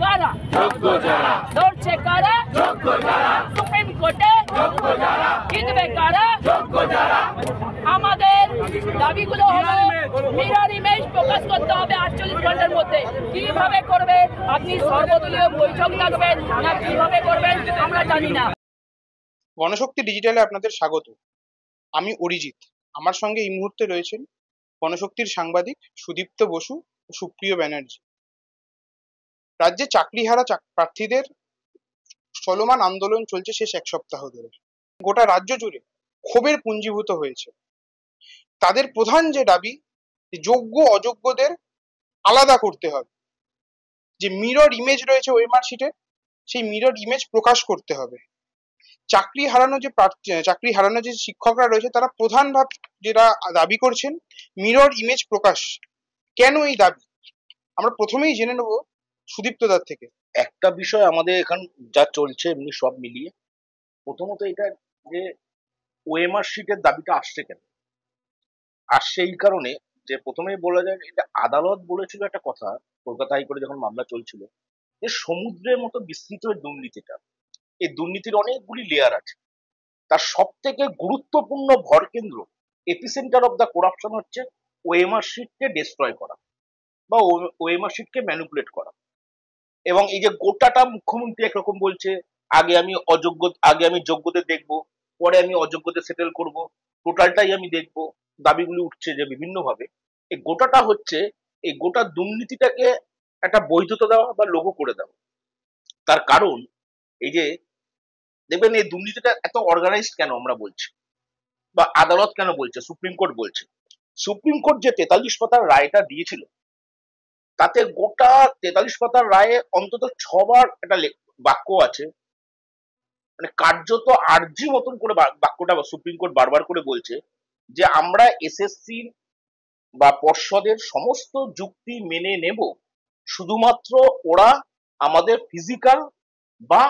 কারা? লড়ছে কারা? সুপ্রিম কোর্টে জিতবে কারা? আমাদের দাবিগুলো হলো মিরর ইমেজ প্রকাশ করতে হবে 48 ঘন্টার মধ্যে। কিভাবে করবে? আপনি সর্বদলীয় বৈঠক ডাকবেন না কিভাবে করবেন আমরা জানি না। গণশক্তি ডিজিটালে আপনাদের স্বাগত। আমি অরিজিৎ। আমার সঙ্গে এই মুহূর্তে রয়েছেন গণশক্তির সাংবাদিক সুদীপ্ত বসু ও সুপ্রিয় ব্যানার্জি। রাজ্যে চাকরিহারা প্রার্থীদের চলমান আন্দোলন চলছে শেষ এক সপ্তাহ ধরে। গোটা রাজ্য জুড়ে ক্ষোভের পুঞ্জীভূত হয়েছে। তাদের প্রধান যে দাবি, যোগ্য অযোগ্যদের আলাদা করতে হবে। যে মিরর ইমেজ রয়েছে ওএমআর শিটে, সেই মিরর ইমেজ প্রকাশ করতে হবে। চাকরি হারানো যে শিক্ষকরা রয়েছে তারা প্রধানভাবে যেটা দাবি করছেন, মিরর ইমেজ প্রকাশ। কেন এই দাবি? আমরা প্রথমেই জেনে নেব সুদীপ্ত দার থেকে। একটা বিষয় আমাদের এখানে যা চলছে এমনি সব মিলিয়ে, প্রথমত এটা যে ওএমআর শিটের দাবিটা আসছে কেন? আসছে এই কারণে যে প্রথমেই বলা যায়, এটা আদালত বলেছিল একটা কথা কলকাতা হাইকোর্টে যখন মামলা চলছিল, যে সমুদ্রের মতো বিস্তৃত দুর্নীতিটা, এই দুর্নীতির অনেকগুলি লেয়ার আছে। তার সব থেকে গুরুত্বপূর্ণ ভরকেন্দ্র, এপিসেন্টার অফ দ্য করাপশন হচ্ছে ওএমআর শিটকে ডিস্ট্রয় করা বা ওএমআর শিটকে ম্যানিপুলেট করা। এবং এই যে গোটাটা মুখ্যমন্ত্রী একরকম বলছে, আগে আমি যোগ্যদের দেখবো, পরে আমি অযোগ্যদের সেটেল করব, টোটালটাই আমি দেখবো, দাবিগুলি উঠছে যে বিভিন্ন ভাবে। এই গোটাটা হচ্ছে এই গোটা দুর্নীতিটাকে একটা বৈধতা দেওয়া বা লোগো করে দেওয়া। তার কারণ এই যে দেখবেন এই দুর্নীতিটা এত অর্গানাইজড কেন আমরা বলছি, বা আদালত কেন বলছে, সুপ্রিম কোর্ট বলছে। সুপ্রিম কোর্ট যে 43 পাতার রায়টা দিয়েছিল, তাতে গোটা 43 পাতার রায়ে অন্তত 6বার একটা বাক্য আছে, মানে কার্যত আর্জি মতন করে বাক্যটা সুপ্রিম কোর্ট বারবার করে বলছে যে আমরা এসএসসি বা পর্ষদের সমস্ত যুক্তি মেনে নেব, শুধুমাত্র ওরা আমাদের ফিজিক্যাল বা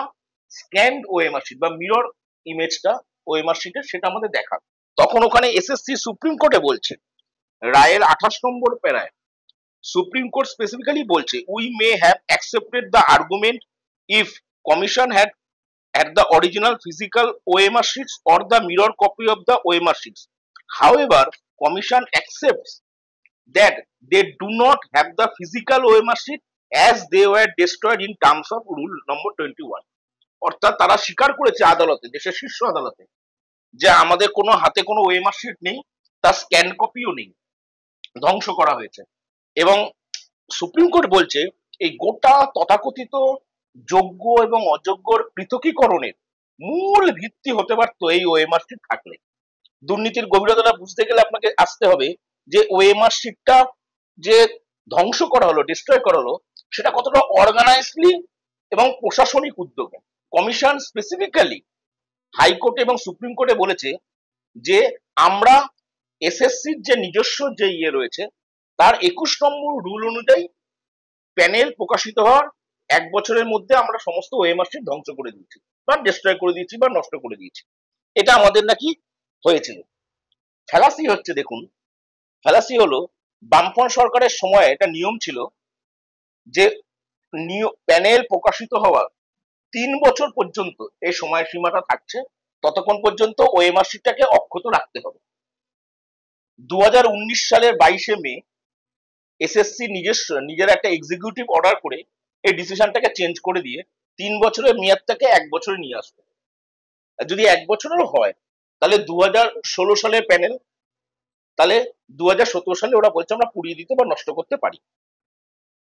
স্ক্যান্ড ওএমআর শিট বা মিরর ইমেজটা ওএমআর শিটের সেটা আমাদের দেখাবে। তখন ওখানে এসএসসি সুপ্রিম কোর্টে বলছে, রায়ের 28 নম্বর প্যারায় সুপ্রিম কোর্ট স্পেসিফিক্যালি বলছে, we may have accepted the argument if commission had the original physical OMR sheets or the mirror copy of the OMR sheets. However, commission accepts that they do not have the physical OMR sheet as they were destroyed in terms of rule number 21. অর্থাৎ তারা স্বীকার করেছে আদালতে, দেশের শীর্ষ আদালতে, যে আমাদের কোনো হাতে কোনো ওএমআর শিট নেই, তার স্ক্যান কপিও নেই, ধ্বংস করা হয়েছে। এবং সুপ্রিম কোর্ট বলছে এই গোটা তথাকথিত যোগ্য এবং অযোগ্যর পৃথকীকরণের মূল ভিত্তি হতে পারত এই ওএমআর শিট থাকলে। দুর্নীতির গভীরতা বুঝতে গেলে আপনাকে আসতে হবে যে ওএমআর শিটটা যে ধ্বংস করা হলো, ডিস্ট্রয় করা হলো, সেটা কতটা অর্গানাইজলি এবং প্রশাসনিক উদ্যোগে। কমিশন স্পেসিফিক্যালি হাইকোর্ট এবং সুপ্রিম কোর্টে বলেছে যে আমরা এসএসসির যে নিজস্ব যে রয়েছে তার 21 নম্বর রুল অনুযায়ী প্যানেল প্রকাশিত হওয়ার 1 বছরের মধ্যে আমরা সমস্ত ওএমআর শিট ধ্বংস করে দিয়েছি বা ডিস্ট্রয় করে দিয়েছি বা নষ্ট করে দিয়েছি। এটা আমাদের নাকি হয়েছিল। ফ্যালাসি হচ্ছে, দেখুন ফ্যালাসি হলো, বামফ্রন্ট সরকারের সময় এটা নিয়ম ছিল যে প্যানেল প্রকাশিত হওয়ার 3 বছর পর্যন্ত এই সময়সীমাটা থাকছে, ততক্ষণ পর্যন্ত ওএমআর শিটটাকে অক্ষত রাখতে হবে। 2019 সালের 22শে মে এসএসসি নিজের একটা এক্সিকিউটিভ অর্ডার করে এই ডিসিশনটাকে চেঞ্জ করে দিয়ে 3 বছরের মেয়াদটাকে 1 বছরে নিয়ে আসবে। যদি 1 বছরেরও হয় তাহলে 2016 সালের প্যানেল, তাহলে 2017 সালে ওরা বলছে আমরা পুড়িয়ে দিতে বা নষ্ট করতে পারি।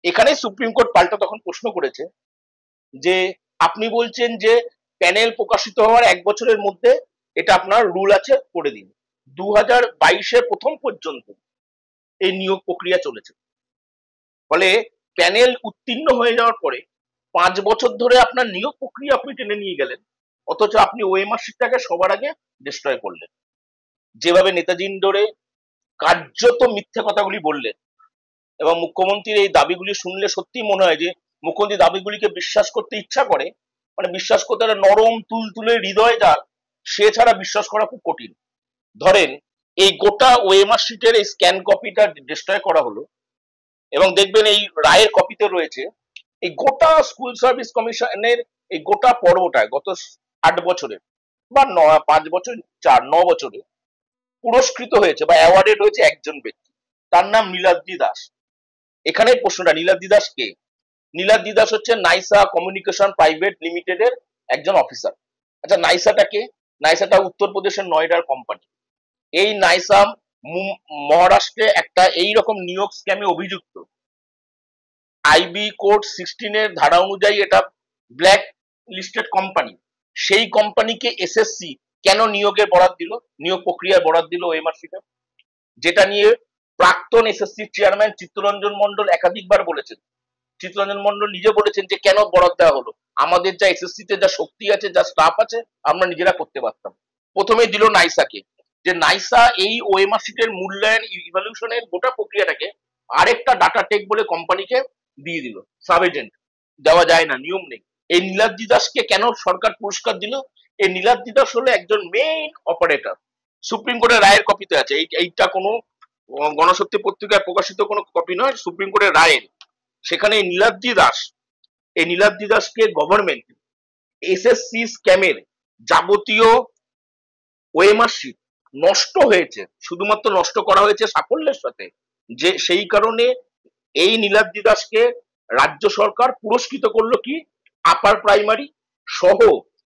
এখানে সুপ্রিম কোর্ট পাল্টা তখন প্রশ্ন করেছে যে আপনি বলছেন যে প্যানেল প্রকাশিত হওয়ার 1 বছরের মধ্যে এটা আপনার রুল আছে, করে দিন। 2022-এর প্রথম পর্যন্ত এই নিয়োগ প্রক্রিয়া চলেছে। ফলে প্যানেল উত্তীর্ণ হয়ে যাওয়ার পরে 5 বছর ধরে আপনার নিয়োগ প্রক্রিয়া আপনি টেনে নিয়ে গেলেন, অথচ আপনি ওএমআর শিটটাকে সবার আগে ডিস্ট্রয় করলেন। যেভাবে নেতাজি ইন্ডোরে কার্যত মিথ্যে কথাগুলি বললেন, এবং মুখ্যমন্ত্রীর এই দাবিগুলি শুনলে সত্যি মনে হয় যে মুখ্যমন্ত্রী দাবিগুলিকে বিশ্বাস করতে ইচ্ছা করে, মানে বিশ্বাস করতে একটা নরম তুলতুলে হৃদয় যার, সে ছাড়া বিশ্বাস করা খুব কঠিন। ধরেন এই গোটা ওএমআর শিটের এই স্ক্যান কপিটা ডিস্ট্রয় করা হলো, এবং দেখবেন এই রায়ের কপিতে রয়েছে এই গোটা স্কুল সার্ভিস কমিশনের এই গোটা পর্বটায় গত 8 বছরে বা 5 বছর 9 বছরে পুরস্কৃত হয়েছে বা অ্যাওয়ার্ডেড হয়েছে একজন ব্যক্তি, তার নাম নীলাদ্রি দাস। এখানে প্রশ্নটা, নীলাদ্রি দাস কে? নীলাদ্রি দাস হচ্ছে নাইসা কমিউনিকেশন প্রাইভেট লিমিটেডের একজন অফিসার। আচ্ছা, নাইসাটা কে? নাইসাটা উত্তরপ্রদেশের নয়ডার কোম্পানি। এই নাইসা মহারাষ্ট্রে একটা এইরকম নিয়োগ স্ক্যামে অভিযুক্ত। আইবি কোড 16 এর ধারা অনুযায়ী এটা ব্ল্যাক লিস্টেড কোম্পানি। সেই কোম্পানিকে এসএসসি কেন নিয়োগের বরাদ দিল, নিয়োগ প্রক্রিয়ার বরাদ দিল ওএমআরসিটা, যেটা নিয়ে প্রাক্তন এসএসসি চেয়ারম্যান চিত্তরঞ্জন মন্ডল একাধিকবার বলেছেন। চিত্তরঞ্জন মন্ডল নিজে বলেছেন যে কেন বরাদ দেওয়া হলো, আমাদের যা এসএসসি তে যা শক্তি আছে, যা স্টাফ আছে, আমরা নিজেরা করতে পারতাম। প্রথমে দিল নাইসাকে, যে নাইসা এই ওএমআর শিটের মূল্যায়ন ইভ্যালুয়েশনের গোটা প্রক্রিয়াটাকে আরেকটা ডাটা টেক বলে কোম্পানিকে দিয়ে দিল। সাব এজেন্ট দেওয়া যায় না, নিয়ম নেই। এই নীলাদ্রি দাসকে কেন সরকার পুরস্কার দিল? এই নীলাদ্রি দাস হলো একজন মেইন অপারেটর। সুপ্রিম কোর্টের রায়ের কপিতে আছে, এইটা কোনো গণশক্তি পত্রিকায় প্রকাশিত কোনো কপি নয়, সুপ্রিম কোর্টের রায়ের। সেখানে এই নীলাদ্রি দাসকে গভর্নমেন্ট এসএসসি স্ক্যামের যাবতীয় ওএমআর শিট নষ্ট হয়েছে, শুধুমাত্র নষ্ট করা হয়েছে সাফল্যের সাথে, যে সেই কারণে এই নীলাদ্রি দাসকে রাজ্য সরকার পুরস্কৃত করলো কি আপার প্রাইমারি সহ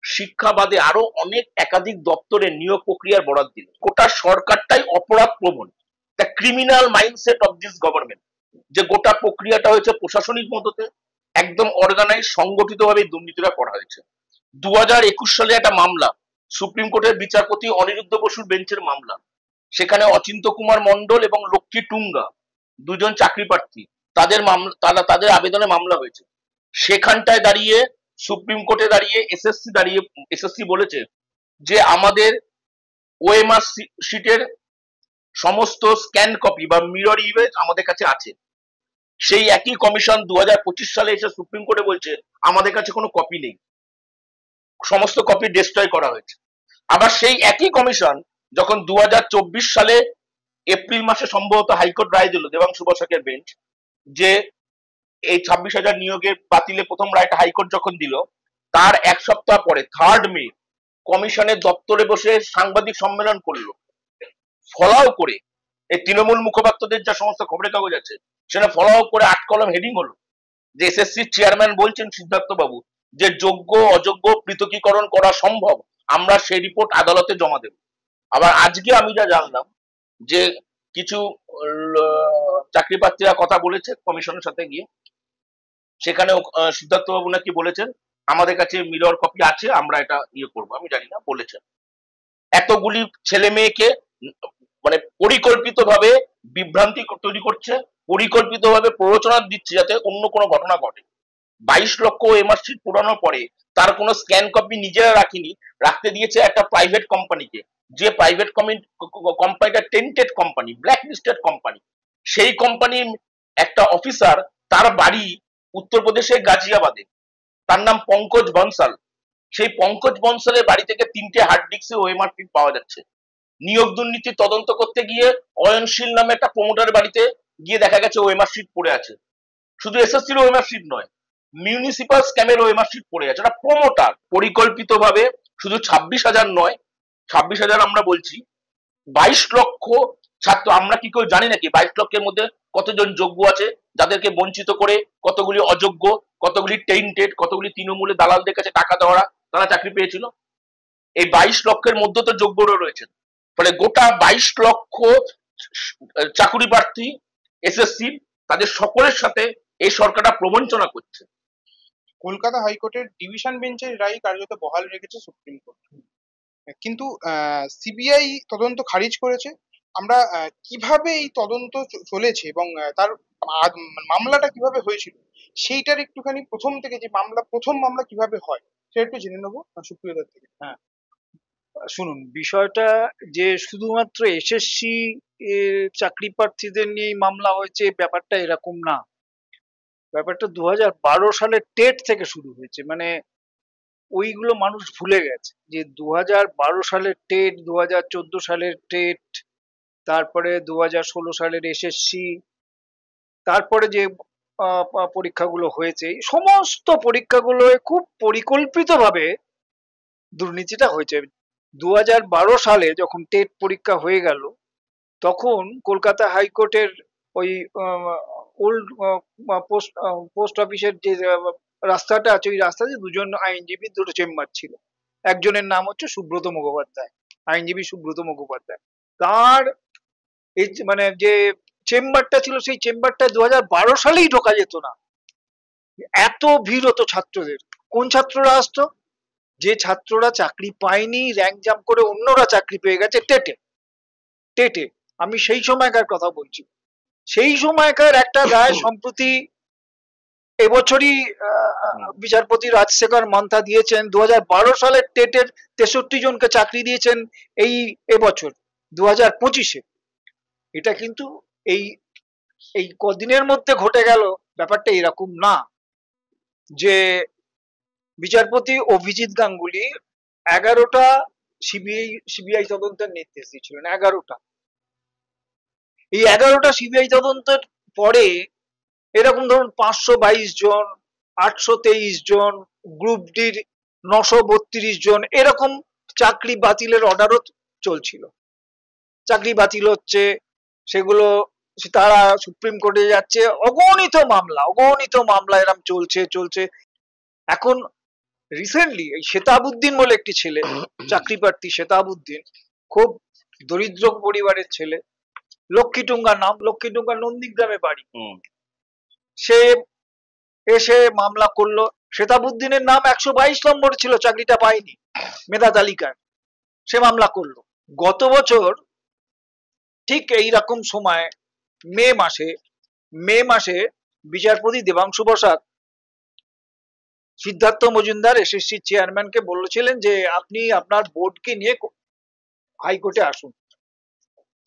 শিক্ষা বাদে আরো অনেক একাধিক দপ্তরে নিয়োগ প্রক্রিয়ার বরাদ দিল। গোটা সরকারটাই অপরাধ প্রবণ, the criminal mindset of this government, যে গোটা প্রক্রিয়াটা হয়েছে প্রশাসনিক মদতে, একদম অর্গানাইজ সংগঠিতভাবে দুর্নীতিটা করা হয়েছে। 2021 সালে একটা মামলা, সুপ্রিম কোর্টের বিচারপতি অনিরুদ্ধ বসুর বেঞ্চের মামলা, সেখানে অচিন্ত কুমার মন্ডল এবং লক্ষ্মী টুঙ্গা দুজন চাকরি প্রার্থী, তাদের আবেদনে মামলা হয়েছে। সেখানটায় দাঁড়িয়ে সুপ্রিম কোর্টে দাঁড়িয়ে এসএসসি বলেছে যে আমাদের ওএমআর শিটের সমস্ত স্ক্যান কপি বা মিরর ইমেজ আমাদের কাছে আছে। সেই একই কমিশন 2025 সালে এসে সুপ্রিম কোর্টে বলছে আমাদের কাছে কোনো কপি নেই, সমস্ত কপি ডিস্ট্রয় করা হয়েছে। আবার সেই একই কমিশন যখন 2024 সালে এপ্রিল মাসে সম্ভবত হাইকোর্ট রায় দিল দেবাংশু বসাকের বেঞ্চ, যে এই 26,000 নিয়োগের বাতিলে প্রথম রায়টা হাইকোর্ট যখন দিল, তার 1 সপ্তাহ পরে 3 মে কমিশনের দপ্তরে বসে সাংবাদিক সম্মেলন করলো, ফলাও করে এই তৃণমূল মুখপাত্রদের যা সমস্ত খবরের কাগজ আছে সেটা ফলাও করে 8 কলম হেডিং হলো যে এসএসসি চেয়ারম্যান বলছেন সিদ্ধার্থ বাবু যে যোগ্য অযোগ্য পৃথকীকরণ করা সম্ভব, আমরা সেই রিপোর্ট আদালতে জমা দেব। আবার আজকে আমি যা জানলাম যে কিছু চাকরি প্রার্থীরা কথা বলেছে কমিশনের সাথে গিয়ে, সেখানে সিদ্ধার্থ বাবু নাকি বলেছেন আমাদের কাছে মিরর কপি আছে, আমরা এটা ইয়ে করবো, আমি জানি না, বলেছেন। এতগুলি ছেলে মেয়েকে মানে পরিকল্পিতভাবে বিভ্রান্তি তৈরি করছে, পরিকল্পিতভাবে প্ররোচনা দিচ্ছে যাতে অন্য কোনো ঘটনা ঘটে। 22 লক্ষ ওএমআর শিট পুরানোর পরে তার কোনো স্ক্যান কপি নিজেরা রাখিনি, রাখতে দিয়েছে একটা প্রাইভেট কোম্পানিকে, যে প্রাইভেট কোম্পানিটা tainted company, blacklisted company. সেই কোম্পানির একটা অফিসার, তার বাড়ি উত্তরপ্রদেশের গাজিয়াবাদে, তার নাম পঙ্কজ বনসাল। সেই পঙ্কজ বনসালের বাড়ি থেকে 3টে হার্ড ডিস্কে ওএমআর শিট পাওয়া যাচ্ছে। নিয়োগ দুর্নীতি তদন্ত করতে গিয়ে অয়নশীল নামে একটা প্রমোটার বাড়িতে গিয়ে দেখা গেছে ওএমআর শিট পড়ে আছে। শুধু এসএসসির ওএমআর শিট নয়, মিউনিসিপাল স্ক্যামের ওএমআর শিট পড়ে আছে। একটা প্রমোটার পরিকল্পিতভাবে শুধু 26,000 নয়, 26,000 আমরা বলছি, 22 লক্ষ ছাত্র, আমরা কি কেউ জানি নাকি 22 লক্ষের মধ্যে কতজন যোগ্য আছে, যাদেরকে বঞ্চিত করে কতগুলি অযোগ্য, কতগুলি টেন্টেড, কতগুলি তৃণমূলের দালালদের কাছে টাকা দেওয়া তারা চাকরি পেয়েছিল। এই 22 লক্ষের মধ্যে তো যোগ্যরা রয়েছেন। ফলে গোটা 22 লক্ষ চাকুরি প্রার্থী এসএসসি, তাদের সকলের সাথে এই সরকারটা প্রবঞ্চনা করছে। কলকাতা হাইকোর্টের ডিভিশন বেঞ্চের রায় কার্যত বহাল রেখেছে সুপ্রিম কোর্ট, কিন্তু সিবিআই তদন্ত খারিজ করেছে। আমরা কিভাবে এই তদন্ত চলেছে এবং তার মামলাটা কিভাবে হয়েছিল সেইটার একটুখানি প্রথম থেকে, যে প্রথম মামলা কিভাবে হয় সেটা একটু জেনে নেবো সুপ্রিয়দার থেকে। হ্যাঁ, শুনুন, বিষয়টা যে শুধুমাত্র এসএসসি চাকরি প্রার্থীদের নিয়েই মামলা হয়েছে ব্যাপারটা এরকম না। ব্যাপারটা 2012 সালের টেট থেকে শুরু হয়েছে। মানে ওইগুলো মানুষ ভুলে গেছে যে 2012 সালের টেট, 2014 সালের টেট, তারপরে 2016 সালের এসএসসি, তারপরে যে পরীক্ষাগুলো হয়েছে, এই সমস্ত পরীক্ষাগুলো খুব পরিকল্পিতভাবে দুর্নীতিটা হয়েছে। 2012 সালে যখন টেট পরীক্ষা হয়ে গেল, তখন কলকাতা হাইকোর্টের ওই ওল্ড পোস্ট অফিসের যে রাস্তাটা আছে, ওই রাস্তাতে দুজন আইনজীবী, দুটো চেম্বার ছিল। একজনের নাম হচ্ছে সুব্রত মুখোপাধ্যায়, আইনজীবী সুব্রত মুখোপাধ্যায়। তার এই মানে যে চেম্বারটা ছিল, সেই চেম্বারটা 2012 সালেই ঢোকা যেত না, এত ভিড় হতো ছাত্রদের। কোন ছাত্ররা আসতো? যে ছাত্ররা চাকরি পায়নি, র্যাঙ্ক জাম্প করে অন্যরা চাকরি পেয়ে গেছে টেটে। টেটে আমি সেই সময়কার কথা বলছি। সেই সময়কার একটা রায় সম্প্রতি এবছরই বিচারপতি রাজশেখর মান্থা দিয়েছেন। 2012 সালের টেটের 63 জনকে চাকরি দিয়েছেন এই এবছর 2025-এ। এটা কিন্তু এই এই কদিনের মধ্যে ঘটে গেল। ব্যাপারটা এরকম না যে বিচারপতি অভিজিৎ গাঙ্গুলি 11টা সিবিআই তদন্তের নির্দেশ দিয়েছিলেন। 11টা। এই 11টা সিবিআই তদন্তের পরে এরকম ধরুন 522 জন, 823 জন, গ্রুপ ডির 932 জন, এরকম চাকরি বাতিলের অর্ডারও চলছিল। চাকরি বাতিল হচ্ছে, সেগুলো তারা সুপ্রিম কোর্টে যাচ্ছে, অগণিত মামলা এরকম চলছে। এখন রিসেন্টলি এই শেতাবুদ্দিন বলে একটি ছেলে, চাকরি প্রার্থী শেতাবুদ্দিন, খুব দরিদ্র পরিবারের ছেলে, লক্ষ্মীটুঙ্গা নাম, লক্ষ্মীটুঙ্গা নন্দীগ্রামে বাড়ি। সে এসে মামলা করলো। শেতাবুদ্দিনের নাম 122 নম্বর ছিল, চাকরিটা পায়নি মেধা তালিকায়, সে মামলা করলো। গত বছর ঠিক এইরকম সময় মে মাসে বিচারপতি দেবাংশু বসাক সিদ্ধার্থ মজুমদার এসএসসি চেয়ারম্যানকে বলেছিলেন যে আপনি আপনার বোর্ডকে নিয়ে হাইকোর্টে আসুন।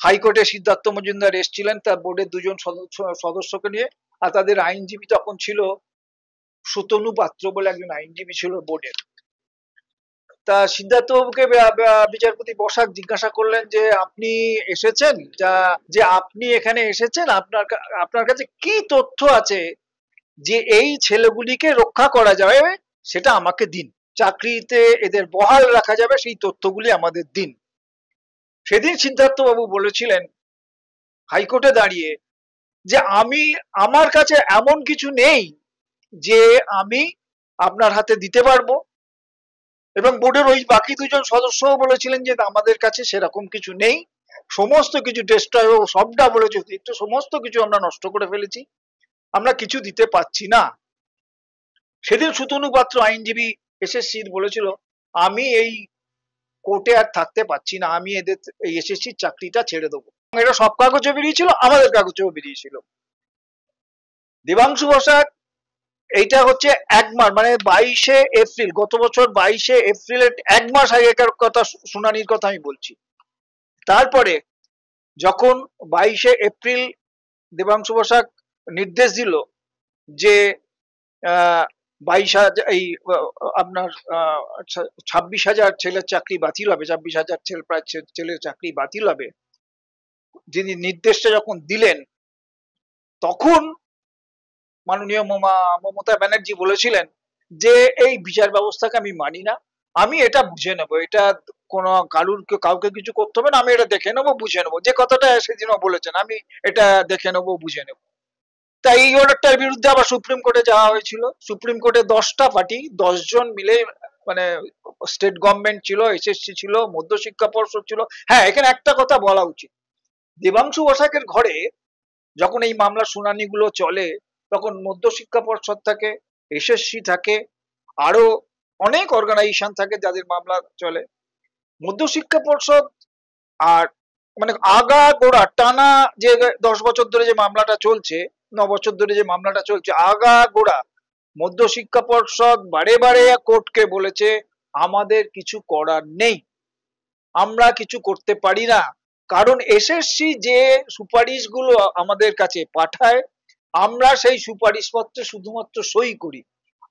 হাইকোর্টে সিদ্ধার্থ মজুমদার এসেছিলেন তার বোর্ডের 2 জন সদস্যকে নিয়ে, আর তাদের আইনজীবী তখন ছিল সুতনু পাত্র বলে একজন আইনজীবী ছিল বোর্ডের। তা সিদ্ধার্থবাবুকে বিচারপতি বসাক জিজ্ঞাসা করলেন যে আপনি এসেছেন, যে আপনি এখানে এসেছেন, আপনার কাছে কি তথ্য আছে যে এই ছেলেগুলিকে রক্ষা করা যাবে, সেটা আমাকে দিন, চাকরিতে এদের বহাল রাখা যাবে, সেই তথ্যগুলি আমাদের দিন। সেদিন সিদ্ধার্থবাবু বলেছিলেন হাইকোর্টে দাঁড়িয়ে যে আমার কাছে এমন কিছু নেই যে আমি আপনার হাতে দিতে পারবো, এবং বোর্ডের ওই বাকি 2 জন সদস্যও বলেছিলেন যে আমাদের কাছে সেরকম কিছু নেই, সমস্ত কিছু ডিস্ট্রয়, সবটা বলেছে সমস্ত কিছু আমরা নষ্ট করে ফেলেছি, আমরা কিছু দিতে পারছি না। সেদিন সুতনু পাত্র আইনজীবী এসএসসির বলেছিল আমি এই কোর্টে আর থাকতে পারছি না, আমি এদের এই এসএসসির চাকরিটা ছেড়ে দেবো। এটা সব কাগজে বেরিয়েছিল, আমাদের কাগজেও বেরিয়েছিল। দেবাংশু বসাক, এইটা হচ্ছে 1 মাস, মানে 22শে এপ্রিল, গত বছর 22শে এপ্রিলের 1 মাস আগেকার কথা, শুনানির কথা আমি বলছি। তারপরে যখন 22শে এপ্রিল দেবাংশু বসাক নির্দেশ দিল যে 22,000 এই আপনার 26,000 ছেলের চাকরি বাতিল হবে, 26,000 প্রায় ছেলের চাকরি বাতিল হবে, যিনি নির্দেশটা যখন দিলেন, তখন মাননীয় মমতা ব্যানার্জি বলেছিলেন যে এই বিচার ব্যবস্থাকে আমি মানি না, আমি এটা বুঝে নেব, এটা কোনো কাউকে কিছু করতে হবে না, আমি এটা দেখে নেবো, বুঝে নেবো। যে কথাটা সেদিনও বলেছেন, আমি এটা দেখে নেবো, বুঝে নেব। তাই এই অর্ডারটার বিরুদ্ধে আবার সুপ্রিম কোর্টে যাওয়া হয়েছিল। সুপ্রিম কোর্টে 10টা পার্টি, 10 জন মিলে, মানে স্টেট গভর্নমেন্ট ছিল, এসএসসি ছিল, মধ্যশিক্ষা পর্ষদ ছিল। হ্যাঁ, এখানে একটা কথা বলা উচিত, দেবাংশু বসাকের ঘরে যখন এই মামলা শুনানিগুলো চলে, তখন মধ্যশিক্ষা পর্ষদ থাকে, এসএসসি থাকে, আরো অনেক অর্গানাইজেশন থাকে যাদের মামলা চলে। মধ্যশিক্ষা পর্ষদ আর মানে আগা গোড়া টানা যে 10 বছর ধরে যে মামলাটা চলছে, 9 বছর ধরে যে মামলাটা চলছে, আগা গোড়া মধ্যশিক্ষা পর্ষদ বারে বারে কোর্টকে বলেছে আমাদের কিছু করার নেই, আমরা কিছু করতে পারি না, কারণ এসএসসি যে সুপারিশগুলো আমাদের কাছে পাঠায়, আমরা সেই সুপারিশপত্রে শুধুমাত্র সই করি,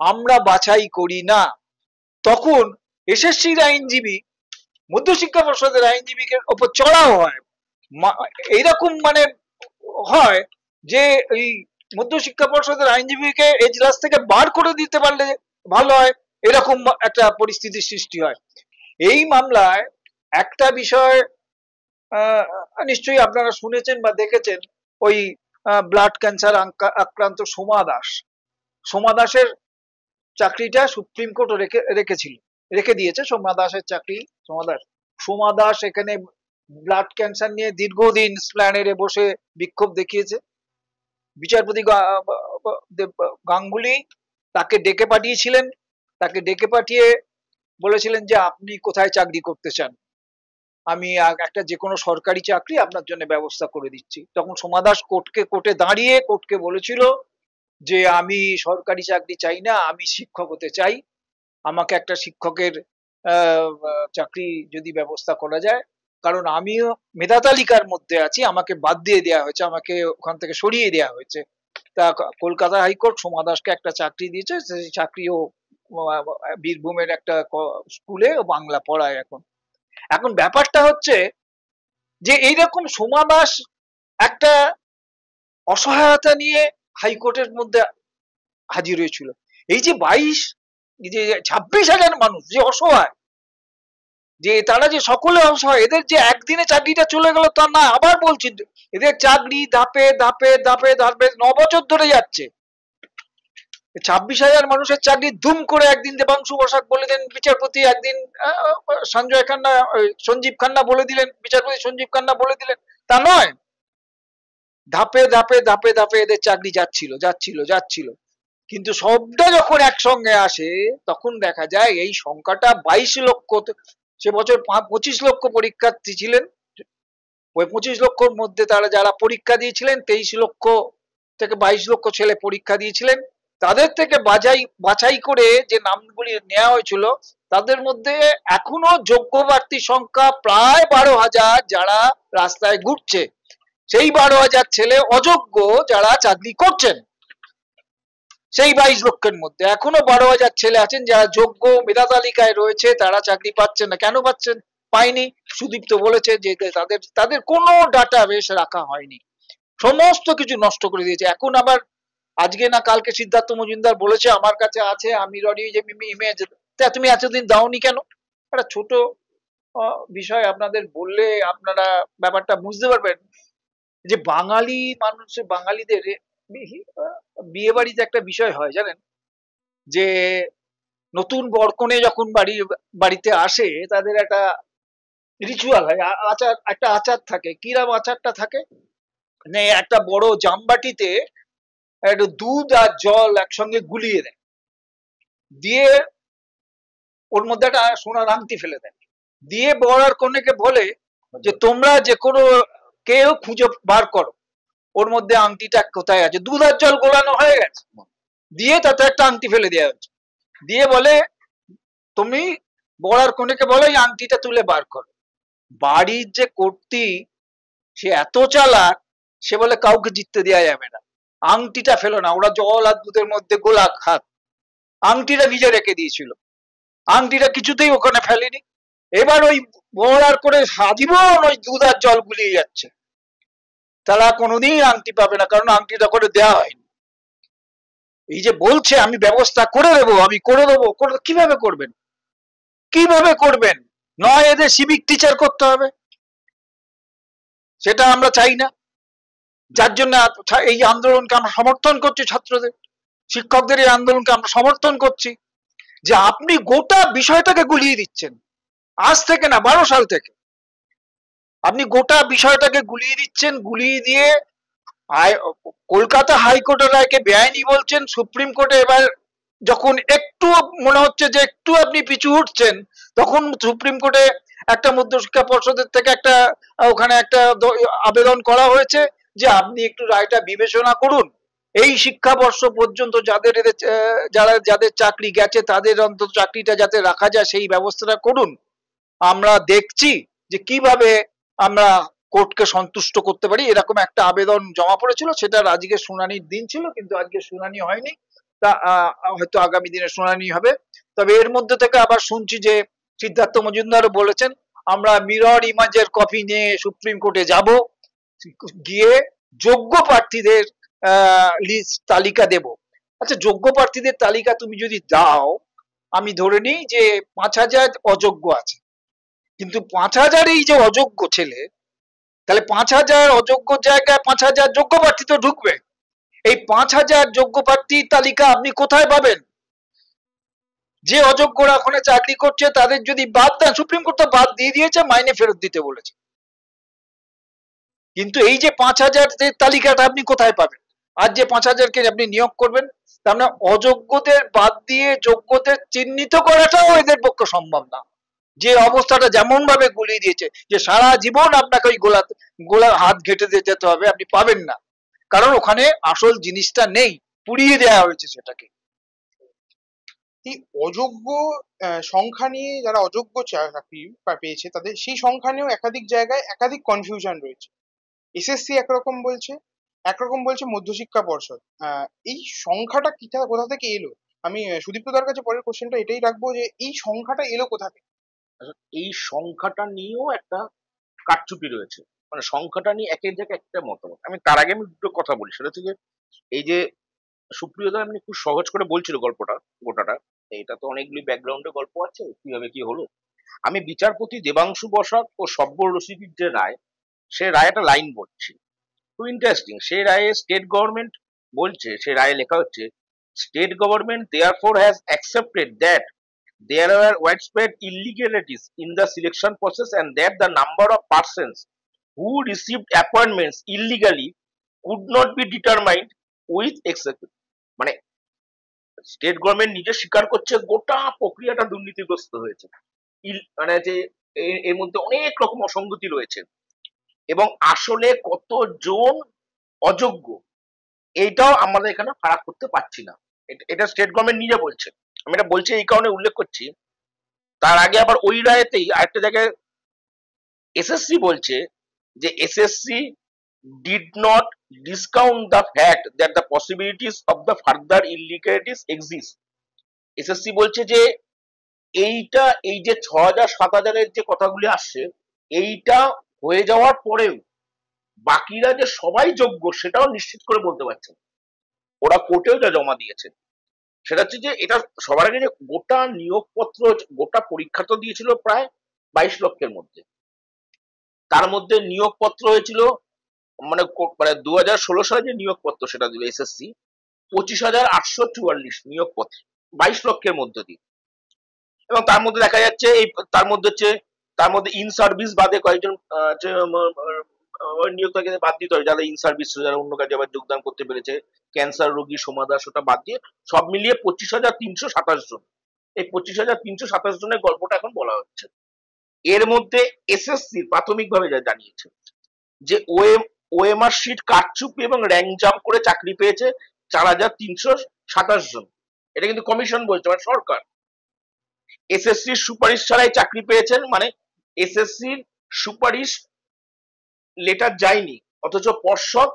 আমরা বাছাই করি না। তখন এসএসসির আইনজীবী মধ্যশিক্ষা পর্ষদের আইনজীবীকে ওপর চড়াও হয়, এইরকম মানে হয় যে এই মধ্যশিক্ষা পর্ষদের আইনজীবীকে এজলাস থেকে বার করে দিতে পারলে ভালো হয়, এরকম একটা পরিস্থিতির সৃষ্টি হয়। এই মামলায় একটা বিষয় নিশ্চয়ই আপনারা শুনেছেন বা দেখেছেন, ওই ব্লাড ক্যান্সার আক্রান্ত সোমা দাসের চাকরিটা সুপ্রিম কোর্ট রেখে দিয়েছে। সোমা দাসের চাকরি, সোমা দাস এখানে ব্লাড ক্যান্সার নিয়ে দীর্ঘদিন স্প্ল্যানেডে বসে বিক্ষোভ দেখিয়েছে। বিচারপতি গাঙ্গুলি তাকে ডেকে পাঠিয়েছিলেন, তাকে ডেকে পাঠিয়ে বলেছিলেন যে আপনি কোথায় চাকরি করতে চান, আমি একটা যে কোনো সরকারি চাকরি আপনার জন্য ব্যবস্থা করে দিচ্ছি। তখন সোমা দাস কোর্টে দাঁড়িয়ে কোর্টকে বলেছিল যে আমি সরকারি চাকরি চাই না, আমি শিক্ষক হতে চাই, আমাকে একটা শিক্ষকের চাকরি যদি ব্যবস্থা করা যায়, কারণ আমিও মেধা তালিকার মধ্যে আছি, আমাকে বাদ দিয়ে দেওয়া হয়েছে, আমাকে ওখান থেকে সরিয়ে দেওয়া হয়েছে। তা কলকাতা হাইকোর্ট সোমা দাসকে একটা চাকরি দিয়েছে, সেই চাকরিও বীরভূমের একটা স্কুলে বাংলা পড়ায়। এখন ব্যাপারটা হচ্ছে যে এইরকম সোমা দাস একটা অসহায়তা নিয়ে হাইকোর্টের মধ্যে হাজির হয়েছিল। এই যে 26,000 মানুষ যে অসহায়, যে তারা যে সকলে অসহায়, এদের যে একদিনে চাকরিটা চলে গেল তা না, আবার বলছি এদের চাকরি ধাপে ধাপে ধাপে ধাপে 9 বছর ধরে যাচ্ছে। 26,000 মানুষের চাকরি দুম করে একদিন দেবাংশু বসাক বলে দেন বিচারপতি, একদিন সঞ্জীব খান্না বলে দিলেন, বিচারপতি সঞ্জীব খান্না বলে দিলেন, তা নয়। ধাপে ধাপে ধাপে ধাপে এদের চাকরি যাচ্ছিল। কিন্তু সবটা যখন একসঙ্গে আসে তখন দেখা যায় এই সংখ্যাটা 22 লক্ষ। সে বছর 25 লক্ষ পরীক্ষার্থী ছিলেন, ওই 25 লক্ষর মধ্যে তারা যারা পরীক্ষা দিয়েছিলেন 23 লক্ষ থেকে 22 লক্ষ ছেলে পরীক্ষা দিয়েছিলেন। তাদের থেকে বাছাই করে যে নামগুলি নেওয়া হয়েছিল তাদের মধ্যে এখনো যোগ্য প্রার্থীর সংখ্যা প্রায় 12,000 যারা রাস্তায় ঘুরছে। সেই 12,000 ছেলে অযোগ্য যারা চাকরি করছেন। সেই 22 লক্ষের মধ্যে এখনো 12,000 ছেলে আছেন যারা যোগ্য, মেধা তালিকায় রয়েছে, তারা চাকরি পাচ্ছেন না। কেন পায়নি? সুদীপ্ত বলেছে যে তাদের কোনো ডাটা বেস রাখা হয়নি, সমস্ত কিছু নষ্ট করে দিয়েছে। এখন আবার আজকে না কালকে সিদ্ধার্থ মজুমদার বলেছে আমার কাছে আছে, আমি রেডি যে ইমেজ, তুমি এতদিন দাওনি কেন? একটা ছোট বিষয় আপনাদের বললে আপনারা ব্যাপারটা বুঝতে পারবেন যে বাঙালিদের বিয়ে বাড়িতে একটা বিষয় হয় জানেন, যে নতুন বরকনে যখন বাড়িতে আসে তাদের একটা রিচুয়াল হয়, একটা আচার থাকে। কিরম আচারটা থাকে, একটা বড় জামবাটিতে একটু দুধ আর জল একসঙ্গে গুলিয়ে দেয়, দিয়ে ওর মধ্যে একটা সোনার আংটি ফেলে দেয়, দিয়ে বর আর কনেকে বলে যে তোমরা যে কোনো কেউ খুঁজে বার করো ওর মধ্যে আংটিটা কোথায় আছে। দুধ আর জল গোলানো হয়ে গেছে, দিয়ে তাতে একটা আংটি ফেলে দেওয়া হচ্ছে, দিয়ে বলে তুমি বর আর কনেকে বলো এই আংটিটা তুলে বার করো। বাড়ির যে কর্ত্রী সে এত চালাক, সে বলে কাউকে জিততে দেওয়া যাবে না, আংটিটা ফেলো না। ওরা জল আর দুধের মধ্যে গোলা হাত, আংটিটা নিজে রেখে দিয়েছিল, আংটিটা কিছুতেই ওখানে ফেলেনি। এবার ওই বর আর করে আজীবন ওই দুধ আর জল গুলিয়ে যাচ্ছে, তারা কোনোদিন আংটি পাবে না, কারণ আংটিটা করে দেওয়া হয়নি। এই যে বলছে আমি ব্যবস্থা করে দেবো, আমি করে দেবো, কিভাবে করবেন? নয় এদের সিভিক টিচার করতে হবে, সেটা আমরা চাই না। যার জন্য এই আন্দোলনকে আমরা সমর্থন করছি, ছাত্রদের শিক্ষকদের এই আন্দোলনকে আমরা সমর্থন করছি, যে আপনি গোটা বিষয়টাকে গুলিয়ে দিচ্ছেন। আজ থেকে না, 12 সাল থেকে আপনি গোটা বিষয়টাকে গুলিয়ে দিচ্ছেন, গুলিয়ে দিয়ে কলকাতা হাইকোর্টের রায়কে বেআইনি বলছেন। সুপ্রিম কোর্টে এবার যখন একটু মনে হচ্ছে যে একটু আপনি পিছু উঠছেন, তখন সুপ্রিম কোর্টে একটা মধ্যশিক্ষা পর্ষদের থেকে ওখানে একটা আবেদন করা হয়েছে যে আপনি একটু রায়টা বিবেচনা করুন, এই শিক্ষাবর্ষ পর্যন্ত যাদের চাকরি গেছে তাদের অন্তত চাকরিটা যাতে রাখা যায় সেই ব্যবস্থাটা করুন। আমরা দেখছি যে কিভাবে আমরা কোর্টকে সন্তুষ্ট করতে পারি। এরকম একটা আবেদন জমা পড়েছিল, সেটার আজকে শুনানির দিন ছিল, কিন্তু আজকে শুনানি হয়নি, তা হয়তো আগামী দিনে শুনানি হবে। তবে এর মধ্যে থেকে আবার শুনছি যে সিদ্ধার্থ মজুমদারও বলেছেন আমরা মিরর ইমেজের কপি নিয়ে সুপ্রিম কোর্টে যাব, গিয়ে যোগ্য প্রার্থীদের লিস্ট তালিকা দেব। আচ্ছা, যোগ্য প্রার্থীদের তালিকা তুমি যদি দাও, আমি ধরে নিই যে 5,000 অযোগ্য আছে, কিন্তু 5,000 এই যে অযোগ্য ছেলে, তাহলে 5,000 অযোগ্য জায়গায় 5,000 যোগ্য প্রার্থী তো ঢুকবে। এই 5,000 যোগ্য প্রার্থীর তালিকা আপনি কোথায় পাবেন? যে অযোগ্যরা ওখানে চাকরি করছে তাদের যদি বাদ দেন, সুপ্রিম কোর্ট তো বাদ দিয়ে দিয়েছে, মাইনে ফেরত দিতে বলেছে, কিন্তু এই যে 5,000 তালিকাটা আপনি কোথায় পাবেন? আর যে 5,000-কে আপনি নিয়োগ করবেন, তার মানে অযোগ্যদের বাদ দিয়ে যোগ্যদের চিহ্নিত করাটাও এদের পক্ষে সম্ভব না। যে অবস্থাটা যেমন ভাবে গুলিয়ে দিয়েছে যে সারা জীবন আপনাকে ওই গোলা হাত ঘেটে দিয়ে যেতে হবে, আপনি পাবেন না, কারণ ওখানে আসল জিনিসটা নেই, পুড়িয়ে দেওয়া হয়েছে সেটাকে। এই অযোগ্য সংখ্যা নিয়ে, যারা অযোগ্য চাকরি পেয়েছে তাদের সেই সংখ্যা নিয়েও একাধিক জায়গায় একাধিক কনফিউশন রয়েছে। এসএসসি একরকম বলছে মধ্যশিক্ষা পর্ষদ। এই সংখ্যাটা কোথা থেকে এলো? আমি সুদীপ্তদার কাছে পরের কোশ্চেনটা এটাই রাখবো যে এই সংখ্যাটা এলো কোথা থেকে? এই সংখ্যাটা নিয়েও একটা কারচুপি রয়েছে, মানে সংখ্যাটা নিয়ে একের জায়গায় একটা মতামত। আমি তার আগে আমি দুটো কথা বলি, সেটা হচ্ছে যে এই যে সুপ্রিয়দা এমনি খুব সহজ করে বলছিল গল্পটা গোটাটা, এটা তো অনেকগুলি ব্যাকগ্রাউন্ডে গল্প আছে কিভাবে কি হলো। আমি বিচারপতি দেবাংশু বসাক ও সব্বর রশিদির যে রায়, সে রায় একটা লাইন বলছি, খুব ইন্টারেস্টিং। সেই রায়ে স্টেট গভর্নমেন্ট বলছে, সে রায়ে লেখা হচ্ছে, state government therefore has accepted that there were widespread illegalities in the selection process and that the number of persons who received appointments illegally could not be determined with exactly, মানে state government নিজে স্বীকার করছে গোটা প্রক্রিয়াটা দুর্নীতিগ্রস্ত হয়েছে, মানে যে এর মধ্যে অনেক রকম অসঙ্গতি রয়েছে এবং আসলে কতজন অযোগ্য এইটাও আমাদের এখানে ফারাক করতে পারছি না। এটা স্টেট গভর্নমেন্ট নিজে বলছে। আমি এটা বলছি এই কারণে উল্লেখ করছি, তার আগে আবার ওই রায়তেই আরেকটা জায়গায় এসএসসি বলছে যে SSC did not discount the fact that the possibilities of the further illegalities exist. SSC বলছে যে এইটা, এই যে 6,000 7,000-এর যে কথাগুলি আসছে, এইটা হয়ে যাওয়ার পরেও বাকিরা যে সবাই যোগ্য সেটাও নিশ্চিত করে বলতে পারছে না। ওরা কোর্টেও যা জমা দিয়েছে সেটা হচ্ছে যে এটা সবার আগে যে গোটা নিয়োগপত্র, গোটা পরীক্ষা তো দিয়েছিল প্রায় 22 লক্ষের মধ্যে, তার মধ্যে নিয়োগপত্র হয়েছিল মানে 2016 সালে যে নিয়োগপত্র সেটা দিল এসএসসি 25,844 নিয়োগপত্র 22 লক্ষের মধ্যে দিয়ে, এবং তার মধ্যে দেখা যাচ্ছে এই তার মধ্যে ইন সার্ভিস বাদে কয়েকজন নিয়োগ বাদ দিতে হয়, যারা ইন সার্ভিস, যারা অন্য কাজে আবার যোগদান করতে পেরেছে, ক্যান্সার রোগী সমাদাস, ওটা বাদ দিয়ে সব মিলিয়ে 25,327 জন। এই 25,327 জনের গল্পটা এখন বলা হচ্ছে। এর মধ্যে এসএসসি প্রাথমিকভাবে যা জানিয়েছে যে ওএমআর শিট কারচুপি এবং র্যাঙ্ক জাম্প করে চাকরি পেয়েছে 4,327 জন। এটা কিন্তু কমিশন বলছে, মানে সরকার। এসএসসির সুপারিশ ছাড়াই চাকরি পেয়েছেন, মানে এসএসসির সুপারিশ লেটার যায়নি, অথচ পর্ষদ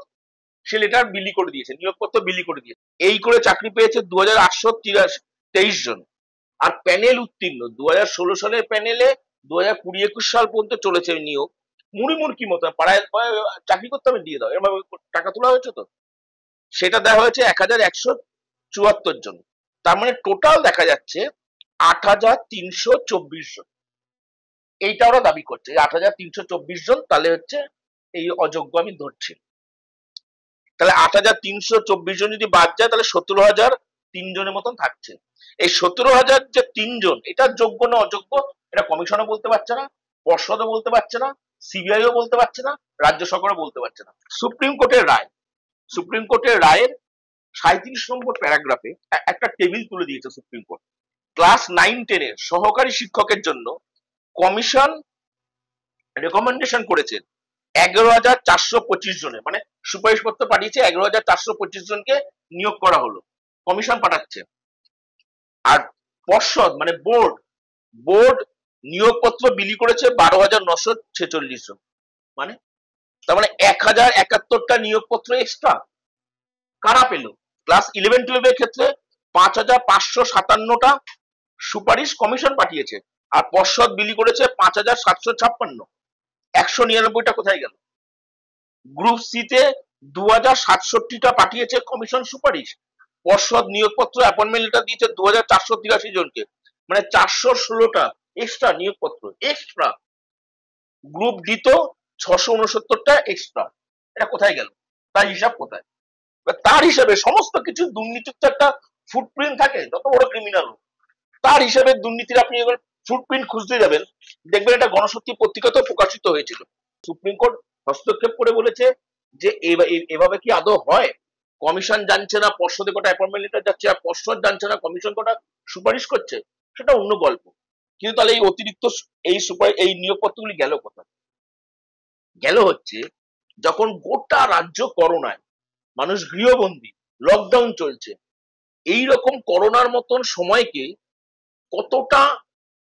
সে লেটার বিলি করে দিয়েছে, নিয়োগপত্র বিলি করে দিয়েছে। এই করে চাকরি পেয়েছে 2,823 জন। আর প্যানেল উত্তীর্ণ 2016 সালের প্যানেলে 2020-21 সাল পর্যন্ত চলেছে নিয়োগ। মুড়কি মতো পাড়ায় চাকরি করতে হবে দিয়ে দাও, এরভাবে টাকা তোলা হয়েছে, তো সেটা দেওয়া হয়েছে 1,174 জন। তার মানে টোটাল দেখা যাচ্ছে 8,324 জন। এইটা ওরা দাবি করছে 8,324 জন, তাহলে হচ্ছে এই অযোগ্য আমি ধরছি। তাহলে 8,324 জন যদি বাদ যায় তাহলে 17,003 জনের মতন থাকছে। এই 17,000 যে 3 জন, এটা যোগ্য না অযোগ্য এটা কমিশনও বলতে পারছে না, পর্ষদও বলতে পারছে না, সিবিআইও বলতে পারছে না, রাজ্য সরকারও বলতে পারছে না। সুপ্রিম কোর্টের রায়ের 37 নম্বর প্যারাগ্রাফে একটা টেবিল তুলে দিয়েছে সুপ্রিম কোর্ট। ক্লাস 9-10 এর সহকারী শিক্ষকের জন্য কমিশন রেকমেন্ডেশন করেছে 11,425 জনের, মানে সুপারিশপত্র পাঠিয়েছে 11,425 জনকে নিয়োগ করা হলো, কমিশন পাঠাচ্ছে। আর পর্ষদ মানে বোর্ড নিয়োগপত্র বিলি করেছে 12,946 জন, মানে তার মানে 1,071টা নিয়োগপত্র এক্সট্রা কারা পেল। ক্লাস 11-12 এর ক্ষেত্রে 5,557টা সুপারিশ কমিশন পাঠিয়েছে, আর পর্ষদ বিলি করেছে 5,756। 199টা কোথায় গেল? গ্রুপ সি তে 2067টা পাঠিয়েছে কমিশন সুপারিশ, পর্ষদ নিয়োগপত্র অ্যাপয়েন্টমেন্ট লেটার দিয়েছে 2483 জনকে, মানে 416টা এক্সট্রা নিয়োগপত্র, এক্সট্রা। গ্রুপ ডি তো 669টা এক্সট্রা। এটা কোথায় গেল? তার হিসাব কোথায়? তার হিসাবে সমস্ত কিছু দুর্নীতির তো একটা ফুটপ্রিন্ট থাকে, যত বড় ক্রিমিনাল হোক তার হিসাবে দুর্নীতির আপনি এবার ফুটপ্রিন্ট খুঁজতে যাবেন, দেখবেন এটা গণশক্তি পত্রিকাতেও প্রকাশিত হয়েছিল। সুপ্রিম কোর্ট হস্তক্ষেপ করে বলেছে যে এভাবে কি আদৌ হয়? কমিশন জানছে না পর্ষদে কটা অ্যাপয়েন্টমেন্ট লেটার যাচ্ছে, আর পর্ষদ জানছে না কমিশন কটা সুপারিশ করছে, সেটা অন্য গল্প। কিন্তু তাহলে এই অতিরিক্ত এই নিয়োগপত্রগুলি গেল কোথায়? গেল হচ্ছে যখন গোটা রাজ্য করোনায়, মানুষ গৃহবন্দী, লকডাউন চলছে, এই রকম করোনার মতন সময়কে কতটা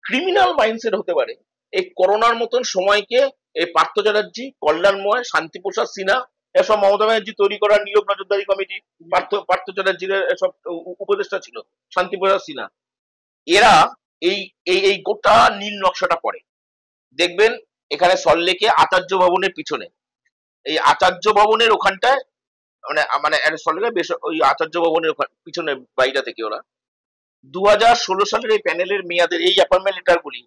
ক্রিমিনাল মাইন্ডসেট হতে পারে, এই করোনার মতন সময়কে এই পার্থ চ্যাটার্জি, কল্যাণময়, শান্তিপ্রসাদ সিনহা, এসব মমতা ব্যানার্জি তৈরি করা নিয়োগ নজরদারি কমিটি, পার্থ চ্যাটার্জির এসব উপদেষ্টা ছিল, শান্তিপ্রসাদ সিনহা, এরা এই এই গোটা নীল নকশাটা করে। দেখবেন এখানে সল্লেকে আচার্য ভবনের পিছনে, এই আচার্য ভবনের ওখানটায়, মানে সল্লেকে বেশ ওই আচার্য ভবনের পিছনে বাড়িটা থেকে ওরা 2016 সালের এই প্যানেলের মেয়াদের এই অ্যাপয়েন্টমেন্ট লেটার গুলি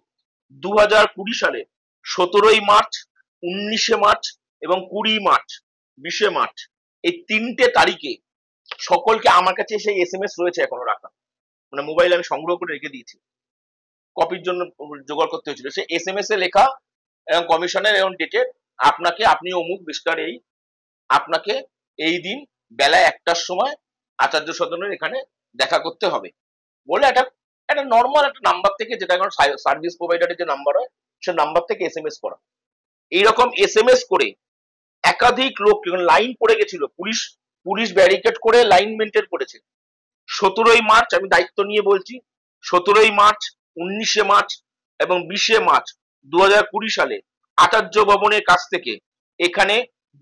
2020 সালে 17 মার্চ, 19 মার্চ এবং 20 মার্চ, 20 মার্চ, এই 3টে তারিখে সকলকে আমার কাছে সেই SMS রয়েছে এখনো রাখা, মানে মোবাইল আমি সংগ্রহ করে রেখে দিয়েছি, কপির জন্য জোগাড় করতে হয়েছিল। সেই SMS এ লেখা এবং কমিশনের এবং ডেটেড, আপনাকে, আপনি অমুক বিস্তার এই, আপনাকে এই দিন বেলা 1টার সময় আচার্য সদনের এখানে দেখা করতে হবে বলে একটা একটা নর্মাল একটা নাম্বার থেকে, যেটা এখন সার্ভিস প্রোভাইডারের যে নাম্বার হয় সে নাম্বার থেকে SMS করা। এইরকম SMS করে একাধিক লোক লাইন পড়ে গেছিল, পুলিশ ব্যারিকেড করে লাইন মেনটেন করেছে। 17 মার্চ, আমি দায়িত্ব নিয়ে বলছি, 17 মার্চ, 19 মার্চ এবং 20 মার্চ 2020 সালে আচার্য ভবনের কাছ থেকে এখানে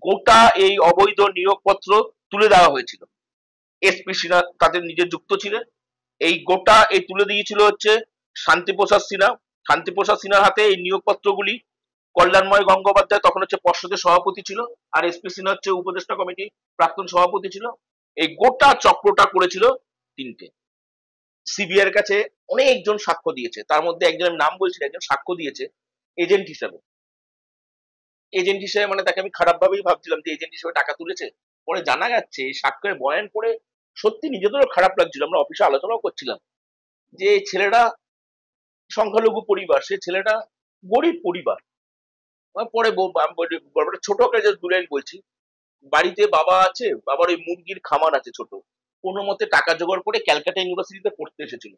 গোটা এই অবৈধ নিয়োগপত্র তুলে দেওয়া হয়েছিল। এসপি সিনহা তাদের নিজে যুক্ত ছিলেন। এই গোটা এই তুলে দিয়েছিল হচ্ছে শান্তিপ্রসাদ সিনহা। শান্তিপ্রসাদ সিনহার হাতে এই নিয়োগপত্রগুলি, কল্যাণময় গঙ্গোপাধ্যায় তখন হচ্ছে পর্ষদের সভাপতি ছিল, আর এসপি সিনহা হচ্ছে উপদেষ্টা কমিটি প্রাক্তন সভাপতি ছিল। এই গোটা চক্রটা করেছিল 3টে। সিবিআই এর কাছে অনেকজন সাক্ষ্য দিয়েছে, তার মধ্যে একজনের নাম বলছিল, একজন সাক্ষ্য দিয়েছে এজেন্ট হিসাবে। এজেন্ট হিসেবে মানে তাকে আমি খারাপ ভাবেই ভাবছিলাম যে এজেন্ট হিসেবে টাকা তুলেছে। পরে জানা যাচ্ছে সাক্ষ্যের বয়ান পড়ে সত্যি নিজেদেরও খারাপ লাগছিল। আমরা অফিসে আলোচনাও করছিলাম যে ছেলেটা সংখ্যালঘু পরিবার, সে ছেলেটা গরিব পরিবার। পরে গল্পটা ছোট করে দু লাইন বলছি। বাড়িতে বাবা আছে, বাবার ওই মুরগির খামার আছে ছোট, কোনো মতে টাকা জোগাড় করে ক্যালকাটা ইউনিভার্সিটিতে পড়তে এসেছিল।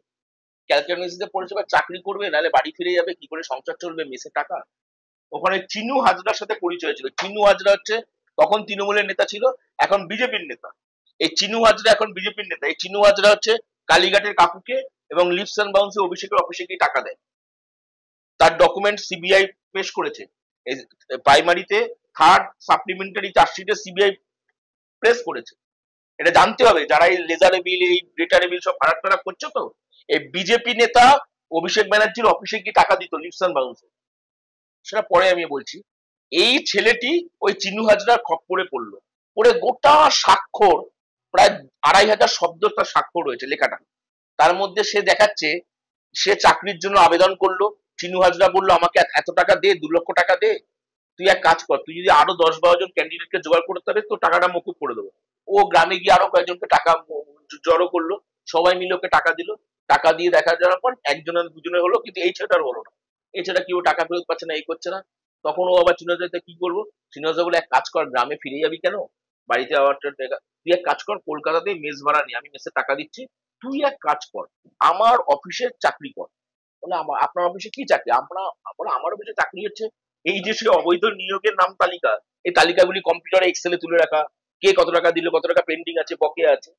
ক্যালকাটা ইউনিভার্সিটিতে পড়েছে, বা চাকরি করবে, নাহলে বাড়ি ফিরে যাবে, কি করে সংসার চলবে, মেসে টাকা। ওখানে চিনু হাজরার সাথে পরিচয় ছিল। চিনু হাজরা হচ্ছে তখন তৃণমূলের নেতা ছিল, এখন বিজেপির নেতা। এই চিনু হাজরা এখন বিজেপির নেতা। এই চিনু হাজরা হচ্ছে কালীঘাটের কাকুকে এবং লিপস অ্যান্ড বাউন্সে অভিষেকের অফিসে গিয়ে টাকা দেয়। তার ডকুমেন্ট সিবিআই পেশ করেছে। প্রাইমারিতে 3rd সাপ্লিমেন্টারি চার্জশিটে সিবিআই প্রেস করেছে। এটা জানতে হবে যারা এই লেজারে বিল, এই ডেটারে বিল সব ফারাক ফারাক করছে। তো এই বিজেপি নেতা অভিষেক ব্যানার্জির অফিসে গিয়ে টাকা দিত লিপস অ্যান্ড বাউন্সে, সেটা পরে আমি বলছি। এই ছেলেটি ওই চিনু হাজরার খপ্পরে পড়লো, পড়ে গোটা স্বাক্ষর, প্রায় 2500 শব্দ তার স্বাক্ষর রয়েছে লেখাটা। তার মধ্যে সে দেখাচ্ছে সে চাকরির জন্য আবেদন করলো। চিনু হাজরা বললো আমাকে এত টাকা দে, 2 লক্ষ টাকা দে, তুই এক কাজ কর, তুই যদি আরো 10-12 জন ক্যান্ডিডেটকে জোগাড় করতে পারিস তো টাকাটা মকুব করে দেবো। ও গ্রামে গিয়ে আরো কয়েকজনকে টাকা জড়ো করলো, সবাই মিলে ওকে টাকা দিল। টাকা দিয়ে দেখা যাওয়ার পর একজনের দুজনের হলো, কিন্তু এই ছেলেটার হলো না। এই ছেলেটা কি ও টাকা ফেরত পাচ্ছে না, এই করছে না। তখন ও আবার চিনু হাজরা কি করবো, চিনু হাজরা বলে এক কাজ কর, গ্রামে ফিরে যাবি কেন, বাড়িতে আবার তুই এক কাজ কর, কলকাতাতে মেস ভাড়া নিয়ে, আমি মেসে টাকা দিচ্ছি, তুই এক কাজ কর, আমার অফিসে চাকরি কর। বলে আপনার অফিসে কি চাকরি? আমার অফিসে চাকরি হচ্ছে এই যে সে অবৈধ নিয়োগের নাম তালিকা, এই তালিকাগুলি কম্পিউটারে এক্সেলে তুলে রাখা, কে কত টাকা দিল, কত টাকা পেন্ডিং আছে, বকেয়া আছে।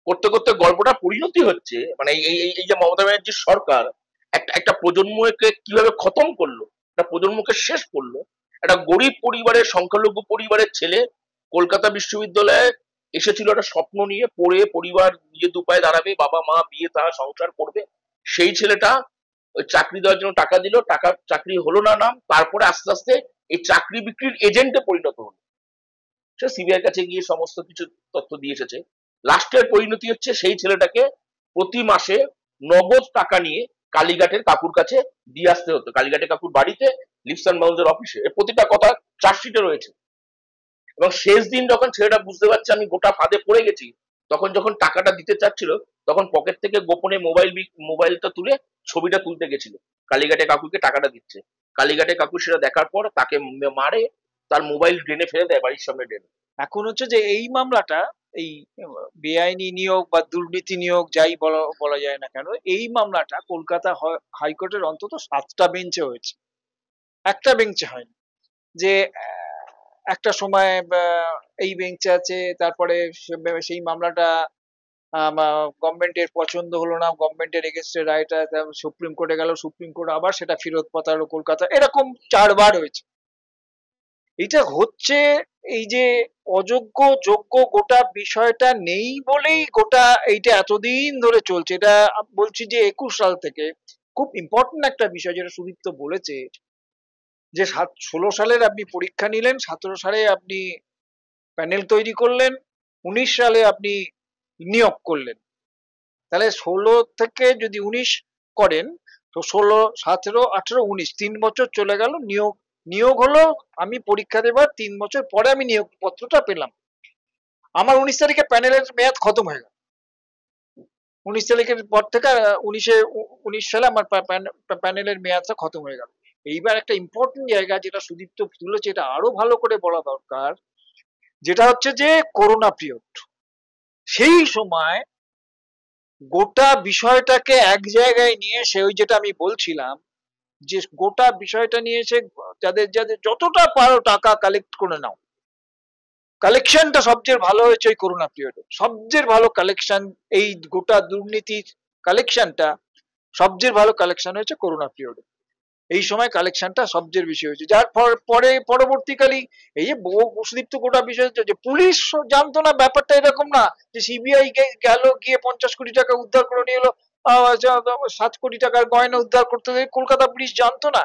করতে করতে গল্পটা পরিণতি হচ্ছে, মানে এই যে মমতা ব্যানার্জির সরকার একটা প্রজন্মকে কিভাবে খতম করলো, একটা প্রজন্মকে শেষ করলো। একটা গরিব পরিবারের, সংখ্যালঘু পরিবারের ছেলে কলকাতা বিশ্ববিদ্যালয়ে এসেছিল একটা স্বপ্ন নিয়ে, পড়ে পরিবার নিজে দুপায়ে দাঁড়াবে, বাবা মা বিয়ে তারা সংসার করবে। সেই ছেলেটা ওই চাকরি দেওয়ার জন্য টাকা দিল, চাকরি হলো না নাম, তারপরে আস্তে আস্তে এই চাকরি বিক্রির এজেন্টে পরিণত হলো। সে সিবিআই কাছে গিয়ে সমস্ত কিছু তথ্য দিয়ে এসেছে। লাস্টের পরিণতি হচ্ছে সেই ছেলেটাকে প্রতি মাসে নগদ টাকা নিয়ে কালীঘাটের কাকুর কাছে দিয়ে আসতে হতো, কালীঘাটের কাকুর বাড়িতে, লিপস অ্যান্ড বাউন্সের অফিসে। এর প্রতিটা কথা চার্জশিটে রয়েছে। এবং শেষ দিন যখন ছেলেটা বুঝতে পারছে আমি গোটা ফাঁদে পড়ে গেছি, তখন যখন টাকাটা দিতে চাচ্ছিল, তখন পকেট থেকে গোপনে মোবাইলটা তুলে ছবিটা তুলতে গেছিল, কালীঘাটে কাকুকে টাকাটা দিচ্ছে। কালীঘাটে কাকু সেটা দেখার পর তাকে মারে, তার মোবাইল ড্রেনে ফেলে দেয়, বাড়ির সামনে ড্রেনে। এখন হচ্ছে যে এই মামলাটা, এই বেআইনি নিয়োগ বা দুর্নীতি নিয়োগ যাই বলা যায় না কেন, এই মামলাটা কলকাতা হাইকোর্টের অন্তত 7টা বেঞ্চে হয়েছে, একটা বেঞ্চে হয়নি। যে একটা সময় এই বেঞ্চে আছে, তারপরে সেই মামলাটা গভর্নমেন্টের পছন্দ হলো না, গভর্নমেন্টের এগেনস্টে রায়টা সুপ্রিম কোর্টে গেল, সুপ্রিম কোর্ট আবার সেটা ফেরত পাঠালো কলকাতা, এরকম 4বার হয়েছে। এটা হচ্ছে এই যে অযোগ্য যোগ্য গোটা বিষয়টা নেই বলেই গোটা এইটা এতদিন ধরে চলছে। এটা বলছি যে 21 সাল থেকে খুব ইম্পর্টেন্ট একটা বিষয় যেটা সুদীপ্ত বলেছে, যে 16 সালের আপনি পরীক্ষা নিলেন, 17 সালে আপনি প্যানেল তৈরি করলেন, 19 সালে আপনি নিয়োগ করলেন, তাহলে 16 থেকে যদি 19 করেন তো 16, 17, 18, 19 3 বছর চলে গেল। নিয়োগ হলো, আমি পরীক্ষা দেবার 3 বছর পরে আমি নিয়োগ পত্রটা পেলাম। আমার 19 তারিখে প্যানেলের মেয়াদ খতম হয়ে গেল। 19 তারিখের পর থেকে 19 সালে আমার প্যানেলের মেয়াদটা খতম হয়ে গেল। এইবার একটা ইম্পর্টেন্ট জায়গা যেটা সুদীপ্ত তুলেছে, এটা আরো ভালো করে বলা দরকার, যেটা হচ্ছে যে করোনা পিরিয়ড। সেই সময় গোটা বিষয়টাকে এক জায়গায় নিয়ে এসে, ওই যেটা আমি বলছিলাম যে গোটা বিষয়টা নিয়ে এসে যাদের যাদের যতটা পারো টাকা কালেক্ট করে নাও। কালেকশনটা সবচেয়ে ভালো হয়েছে ওই করোনা পিরিয়ডে, সবচেয়ে ভালো কালেকশন, এই গোটা দুর্নীতির কালেকশনটা সবচেয়ে ভালো কালেকশন হয়েছে করোনা পিরিয়ডে। এই সময় কালেকশনটা সবচেয়ে বেশি হয়েছে, যার পরে পরবর্তীকালে এই যে সুদীপ্ত গোটা বিষয় যে পুলিশ জানতো না, ব্যাপারটা এরকম না যে সিবিআই গেল গিয়ে 50 কোটি টাকা উদ্ধার করে নিয়ে এলো, 7 কোটি টাকার গয়না উদ্ধার করতে, কলকাতা পুলিশ জানতো না,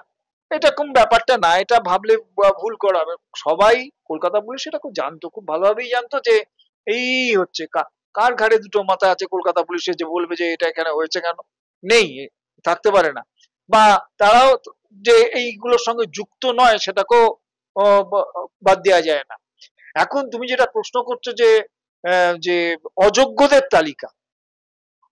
এটা কোন ব্যাপারটা না। এটা ভাবলে ভুল করা হবে। সবাই কলকাতা পুলিশ এটা খুব জানতো, খুব ভালোভাবেই জানতো যে এই হচ্ছে কার ঘাড়ে দুটো মাথা আছে কলকাতা পুলিশের, যে বলবে যে এটা এখানে হয়েছে কেন, নেই, থাকতে পারে না, বা তারাও যে এইগুলোর সঙ্গে যুক্ত নয় সেটাকেও বাদ দেওয়া যায় না। এখন তুমি যেটা প্রশ্ন করছো যে অযোগ্যদের তালিকা,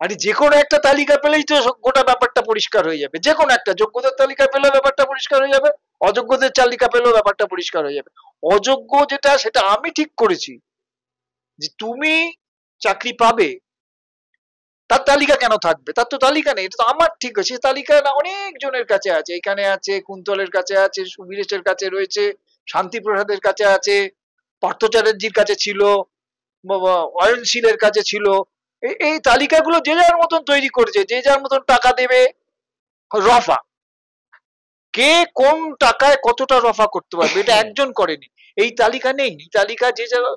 আরে যে কোনো একটা তালিকা পেলেই তো গোটা ব্যাপারটা পরিষ্কার হয়ে যাবে। যে কোনো একটা যোগ্যদের তালিকা পেলেও ব্যাপারটা পরিষ্কার হয়ে যাবে, অযোগ্যদের তালিকা পেলেও ব্যাপারটা পরিষ্কার হয়ে যাবে। অযোগ্য যেটা সেটা আমি ঠিক করেছি, যে তুমি চাকরি পাবে তার তালিকা কেন থাকবে, তার তো তালিকা নেই, এটা তো আমার ঠিক আছে, তালিকা না অনেক জনের কাছে আছে, এখানে আছে, কুন্তলের কাছে আছে, সুবীরেশের কাছে রয়েছে, শান্তিপ্রসাদের কাছে আছে, পার্থ চ্যাটার্জির কাছে ছিল, অয়নশীলের কাছে ছিল। এই তালিকাগুলো যে যার মতন তৈরি করেছে, যে যার মতন টাকা দেবে রফা, কে কোন টাকায় কতটা রফা করতে পারবে এটা একজন করেনি। এই তালিকা নেই, এই তালিকা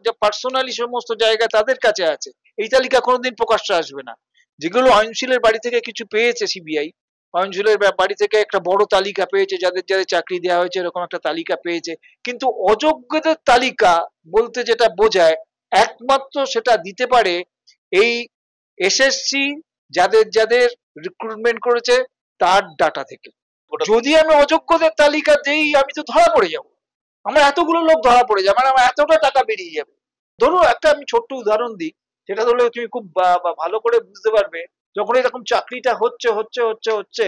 যে পার্সোনালি সমস্ত জায়গা তাদের কাছে আছে, এই তালিকা কোনোদিন প্রকাশ্যে আসবে না। যেগুলো অয়নশীলের বাড়ি থেকে কিছু পেয়েছে সিবিআই, অয়নশীলের বাড়ি থেকে একটা বড় তালিকা পেয়েছে, যাদের যাদের চাকরি দেওয়া হয়েছে এরকম একটা তালিকা পেয়েছে, কিন্তু অযোগ্যদের তালিকা বলতে যেটা বোঝায় একমাত্র সেটা দিতে পারে এই এসএসসি যাদের যাদের রিক্রুটমেন্ট করেছে তার ডাটা থেকে। যদি আমি অযোগ্যদের তালিকা দেই আমি তো ধরা পড়ে যাবো, আমার এতগুলো লোক ধরা পড়ে যাবে, আমার এতটা টাকা বেরিয়ে যাবে। ধরো একটা আমি ছোট্ট উদাহরণ দিই, সেটা ধরলে তুমি খুব ভালো করে বুঝতে পারবে। যখন এরকম চাকরিটা হচ্ছে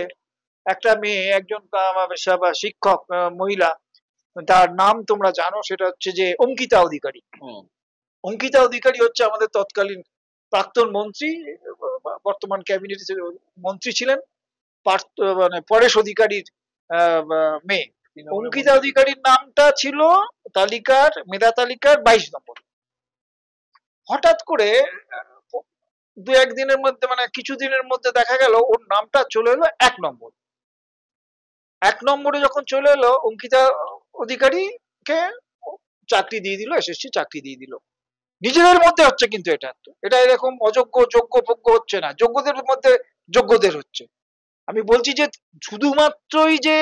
একটা মেয়ে, একজন শিক্ষক মহিলা, তার নাম তোমরা জানো, সেটা হচ্ছে যে অঙ্কিতা অধিকারী। অঙ্কিতা অধিকারী হচ্ছে আমাদের তৎকালীন প্রাক্তন মন্ত্রী, বর্তমান ক্যাবিনেট মন্ত্রী ছিলেন, মানে পরেশ অধিকারীর মেয়ে। অঙ্কিতা অধিকারীর নামটা ছিল তালিকার, মেধা তালিকার 22 নম্বর। হঠাৎ করে 2-1 দিনের মধ্যে, মানে কিছুদিনের মধ্যে দেখা গেল ওর নামটা চলে এলো 1 নম্বর। 1 নম্বরে যখন চলে এলো, অঙ্কিতা অধিকারীকে চাকরি দিয়ে দিল, এসএসসি চাকরি দিয়ে দিল। নিজেদের মধ্যে হচ্ছে, কিন্তু এটা এরকম অযোগ্য যোগ্য ভোগ্য হচ্ছে না, যোগ্যদের মধ্যে যোগ্যদের হচ্ছে। আমি বলছি যে শুধুমাত্রই যে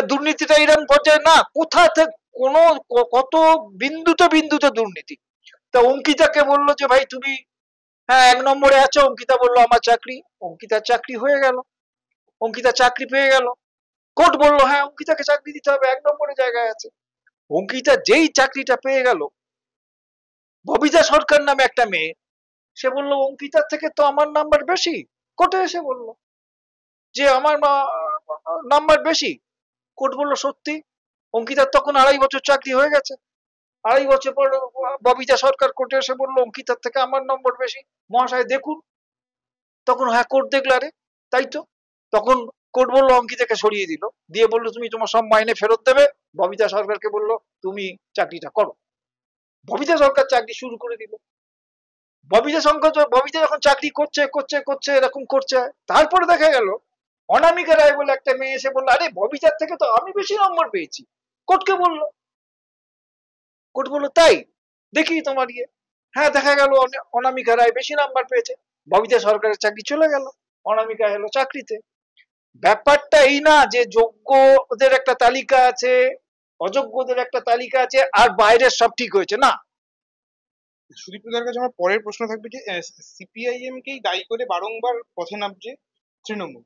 দুর্নীতিটা এরকম পর্যায়ে না, কোনো কত বিন্দুতে বিন্দুতে দুর্নীতি। তা অঙ্কিতাকে বললো যে ভাই তুমি হ্যাঁ 1 নম্বরে আছো, অঙ্কিতা বললো আমার চাকরি, অঙ্কিতার চাকরি হয়ে গেল, অঙ্কিতা চাকরি পেয়ে গেল। কোর্ট বললো হ্যাঁ অঙ্কিতাকে চাকরি দিতে হবে, 1 নম্বরে জায়গায় আছে। অঙ্কিতা যেই চাকরিটা পেয়ে গেল, ববিতা সরকার নামে একটা মেয়ে, সে বললো অঙ্কিতার থেকে তো আমার নাম্বার বেশি, কোর্টে এসে বললো যে আমার নাম্বার বেশি। কোর্ট বললো সত্যি। অঙ্কিতার তখন 2.5 বছর চাকরি হয়ে গেছে। 2.5 বছর পর ববিতা সরকার কোর্টে এসে বললো অঙ্কিতার থেকে আমার নম্বর বেশি, মহাশয় দেখুন। তখন হ্যাঁ কোর্ট দেখলো, আরে তাই তো। তখন কোর্ট বললো অঙ্কিতাকে সরিয়ে দিল, দিয়ে বললো তুমি তোমার সব মাইনে ফেরত দেবে। ববিতা সরকারকে বললো তুমি চাকরিটা করো। ববিতা সরকার চাকরি শুরু করে দিল। ববিতা যখন চাকরি করছে করছে করছে এরকম করছে, তারপরে দেখা গেল অনামিকা রায় বলে একটা মেয়ে এসে বললো আরে ববিতার থেকে তো আমি বেশি নম্বর পেয়েছি। কোর্টকে বললো, কোর্ট বললো তাই, দেখি তোমার ইয়ে। হ্যাঁ দেখা গেল অনামিকা রায় বেশি নাম্বার পেয়েছে, ববিতা সরকারের চাকরি চলে গেল, অনামিকা এলো চাকরিতে। ব্যাপারটা এই না যে যোগ্যদের একটা তালিকা আছে, অযোগ্যদের একটা তালিকা আছে, আর বাইরের সব ঠিক হয়েছে না। সুদীপ্তদার কাছে আমার পরের প্রশ্ন থাকবে যে সিপিআইএম কেই দায়ী করে বারংবার পথে নামছে তৃণমূল,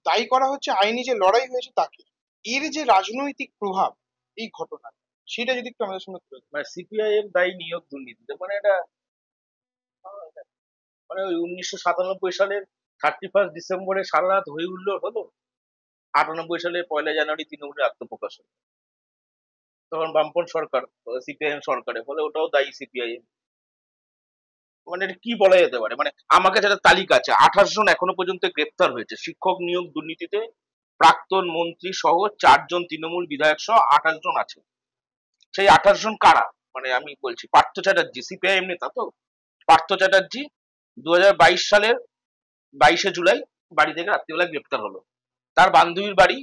দায়ী করা হচ্ছে আইনি যে লড়াই হয়েছে তাকে, এর যে রাজনৈতিক প্রভাব এই ঘটনা, সেটা যদি একটু আমাদের সঙ্গে তুলে ধরেন। মানে সিপিআইএম দায়ী নিয়োগ দুর্নীতিতে, মানে এটা মানে ওই 1997 সালের 31 ডিসেম্বরে সারা রাত হয়ে উঠলো হলো, 98 সালে 1 জানুয়ারি তৃণমূলের আত্মপ্রকাশ হলো। তখন বামপন্থ সরকার, সিপিআইএম সরকারের ফলে ওটাও দায়ী সিপিআইএম। মানে এটা কি বলা যেতে পারে, মানে আমার কাছে একটা তালিকা আছে, 28 জন এখনো পর্যন্ত গ্রেপ্তার হয়েছে শিক্ষক নিয়োগ দুর্নীতিতে, প্রাক্তন মন্ত্রী সহ 4 জন তৃণমূল বিধায়ক সহ 28 জন আছে। সেই 28 জন কারা, মানে আমি বলছি পার্থ চ্যাটার্জি, সিপিআইএম নেতা তো, পার্থ চ্যাটার্জি 2022 সালের 22শে জুলাই বাড়ি থেকে রাত্রিবেলা গ্রেপ্তার হলো। তার বান্ধবীর বাড়ি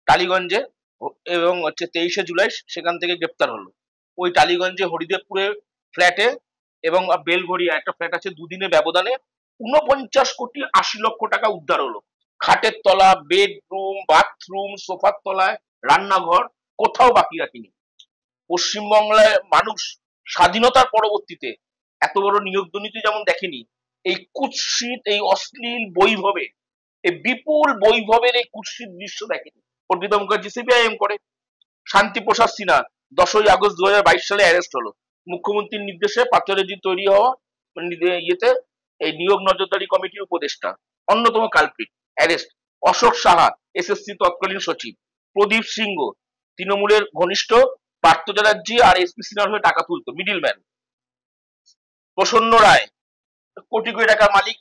টালিগঞ্জে, এবং 23শে জুলাই সেখান থেকে গ্রেপ্তার হলো। ওই টালিগঞ্জে হরিদেবপুরে ফ্ল্যাটে এবং বেলঘড়িয়া একটা ফ্ল্যাট আছে, দুদিনের ব্যবধানে 49,80,00,000 টাকা উদ্ধার হলো। খাটের তলা, বেডরুম, বাথরুম, সোফার তলায়, রান্নাঘর, কোথাও বাকি রাখিনি। পশ্চিমবাংলায় মানুষ স্বাধীনতার পরবর্তীতে এত বড় নিয়োগ দুর্নীতি যেমন দেখেনি, এই কুৎসিত, এই অশ্লীল বৈভবে, এই বিপুল বৈভবের এই কুৎসিত দৃশ্য দেখেনি। অর্পিতা মুখার্জি সিপিআইএম করে। শান্তিপ্রসাদ সিনহা 10ই আগস্ট 2022 সালে অ্যারেস্ট হলো। মুখ্যমন্ত্রীর নির্দেশে পাথরেজি তৈরি হওয়া ইয়েতে এই নিয়োগ নজরদারি কমিটির উপদেষ্টা, অন্যতম culprit, arrest. Ashok Saha SSC তৎকালীন সচিব। প্রদীপ সিংহ তৃণমূলের ঘনিষ্ঠ, পার্থ চ্যাটার্জি আর এসপি সিনহার হয়ে টাকা তুলতো, মিডিলম্যান। প্রসন্ন রায় কোটি কোটি টাকার মালিক,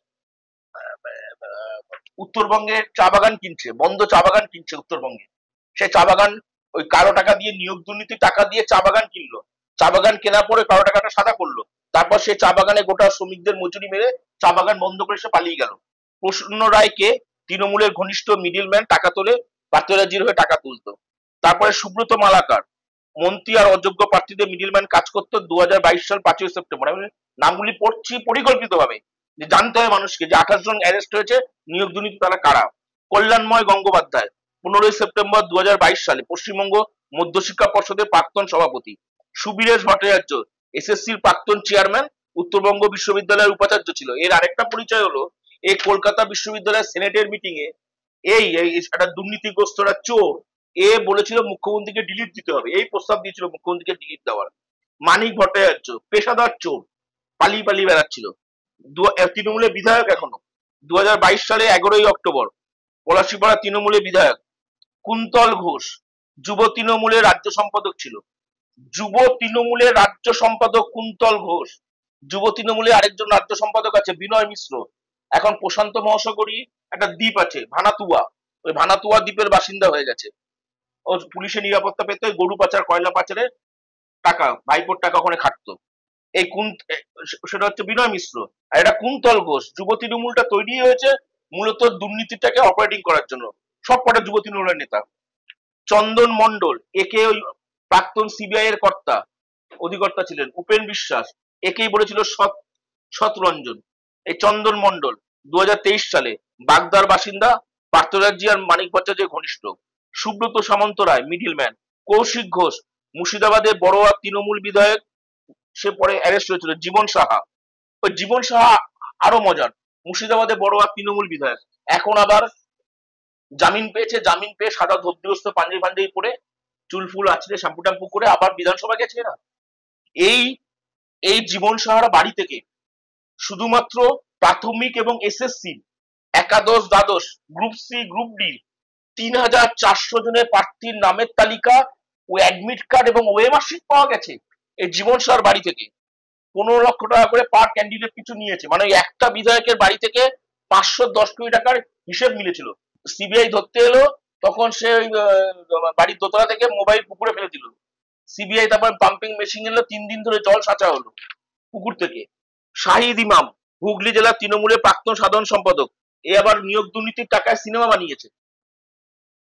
উত্তরবঙ্গে চা বাগান কিনছে, বন্ধ চা বাগান কিনছে উত্তরবঙ্গে। সে চা বাগান ওই কারো টাকা দিয়ে, নিয়োগ দুর্নীতির টাকা দিয়ে চা বাগান কিনলো। চা বাগান কেনার পরে কারো টাকাটা সাদা করলো, তারপর সে চা বাগানে গোটা শ্রমিকদের মজুরি মেরে চা বাগান বন্ধ করে সে পালিয়ে গেল। প্রসন্ন রায়কে তৃণমূলের ঘনিষ্ঠ মিডিলম্যান টাকা তোলে, পার্থরাজির হয়ে টাকা তুলতো। তারপরে সুব্রত মালাকার মন্ত্রী আর অযোগ্য প্রার্থীদের মিডিলম্যান কাজ করতো। 2022 সাল 5ই সেপ্টেম্বর, আমি নামগুলি পড়ছি পরিকল্পিতভাবে যে জানতে হয় মানুষকে যে 28 জন অ্যারেস্ট হয়েছে নিয়োগ দুর্নীতি, তারা কারা। কল্যাণময় গঙ্গোপাধ্যায় 15ই সেপ্টেম্বর 2022 সালে পশ্চিমবঙ্গ মধ্যশিক্ষা পর্ষদের প্রাক্তন সভাপতি। সুবীরেশ ভট্টাচার্য এসএসসির প্রাক্তন চেয়ারম্যান, উত্তরবঙ্গ বিশ্ববিদ্যালয়ের উপাচার্য ছিল। এর আরেকটা পরিচয় হলো, এই কলকাতা বিশ্ববিদ্যালয়ের সেনেটের মিটিং এ এই একটা দুর্নীতিগ্রস্তরা চোর, এ বলেছিল মুখ্যমন্ত্রীকে ডিলিট দিতে হবে, এই প্রস্তাব দিয়েছিল মুখ্যমন্ত্রীকে ডিলিট দেওয়ার। মানিক ভট্টাচার্য পেশাদার চোর, পালিয়ে পালিয়ে বেড়াচ্ছিল, তৃণমূলের বিধায়ক এখনো। 2022 সালে 11ই অক্টোবর পলাশীপাড়া তৃণমূলের বিধায়ক। কুন্তল ঘোষ যুব তৃণমূলের রাজ্য সম্পাদক ছিল, যুব তৃণমূলের রাজ্য সম্পাদক কুন্তল ঘোষ। যুব তৃণমূলের আরেকজন রাজ্য সম্পাদক আছে বিনয় মিশ্র, এখন প্রশান্ত মহাসাগরী একটা দ্বীপ আছে ভানাতুয়া, ওই ভানাতুয়া দ্বীপের বাসিন্দা হয়ে গেছে। ও পুলিশের নিরাপত্তা পেতে গরু পাচার, কয়লা পাচারে টাকা, ভাইপোর টাকা ওখানে খাটতো। এই সেটা হচ্ছে বিনয় মিশ্র। আর এটা কুন্তল ঘোষ। যুব তৃণমূলটা তৈরি হয়েছে মূলত দুর্নীতিটাকে অপারেটিং করার জন্য, সব কটা যুব তৃণমূলের নেতা। চন্দন মন্ডল, একে ওই প্রাক্তন সিবিআই এর কর্তা, অধিকর্তা ছিলেন। উপেন বিশ্বাস, একেই বলেছিল সৎ রঞ্জন। এই চন্দন মন্ডল 2023 সালে বাগদার বাসিন্দা, পার্থরাজ্জি আর মানিক ভট্টাচার্যের ঘনিষ্ঠ। সুব্রত সামন্ত রায় মিডিলম্যান। কৌশিক ঘোষ মুর্শিদাবাদে বড়োয়া তৃণমূল বিধায়ক, সে পরে অ্যারেস্ট হয়েছিল, জীবন সাহা। ওই জীবন সাহা আরো মজার, মুর্শিদাবাদে বড়োয়া তৃণমূল বিধায়ক, এখন আবার জামিন পেয়েছে, জামিন পেয়ে সাদা ধোতিগ্রস্ত পাঞ্জাবি পাঞ্জাবি পরে চুল ফুল আছড়ে শ্যাম্পু ট্যাম্পু করে আবার বিধানসভা গেছে না। এই এই জীবন সাহার বাড়ি থেকে শুধুমাত্র প্রাথমিক এবং এসএসসি, একাদশ দ্বাদশ, গ্রুপ সি গ্রুপ ডি ৩,৪০০ জনের প্রার্থীর নামের তালিকা ও অ্যাডমিট কার্ড এবং ওএমআর শিট পাওয়া গেছে এই জীবন সাহার বাড়ি থেকে। 15 লক্ষ টাকা করে পার ক্যান্ডিডেট পিছু নিয়েছে, মানে একটা বিধায়কের বাড়ি থেকে 510 কোটি টাকার হিসেব মিলেছিল। সিবিআই ধরতে এলো, তখন সে ওই বাড়ির দোতলা থেকে মোবাইল পুকুরে ফেলে দিল। সিবিআই তারপর পাম্পিং মেশিন এলো, 3 দিন ধরে জল সাঁচা হলো পুকুর থেকে। শাহিদ ইমাম, হুগলি জেলা তৃণমূলের প্রাক্তন সাধারণ সম্পাদক, এ আবার নিয়োগ দুর্নীতির টাকায় সিনেমা বানিয়েছে,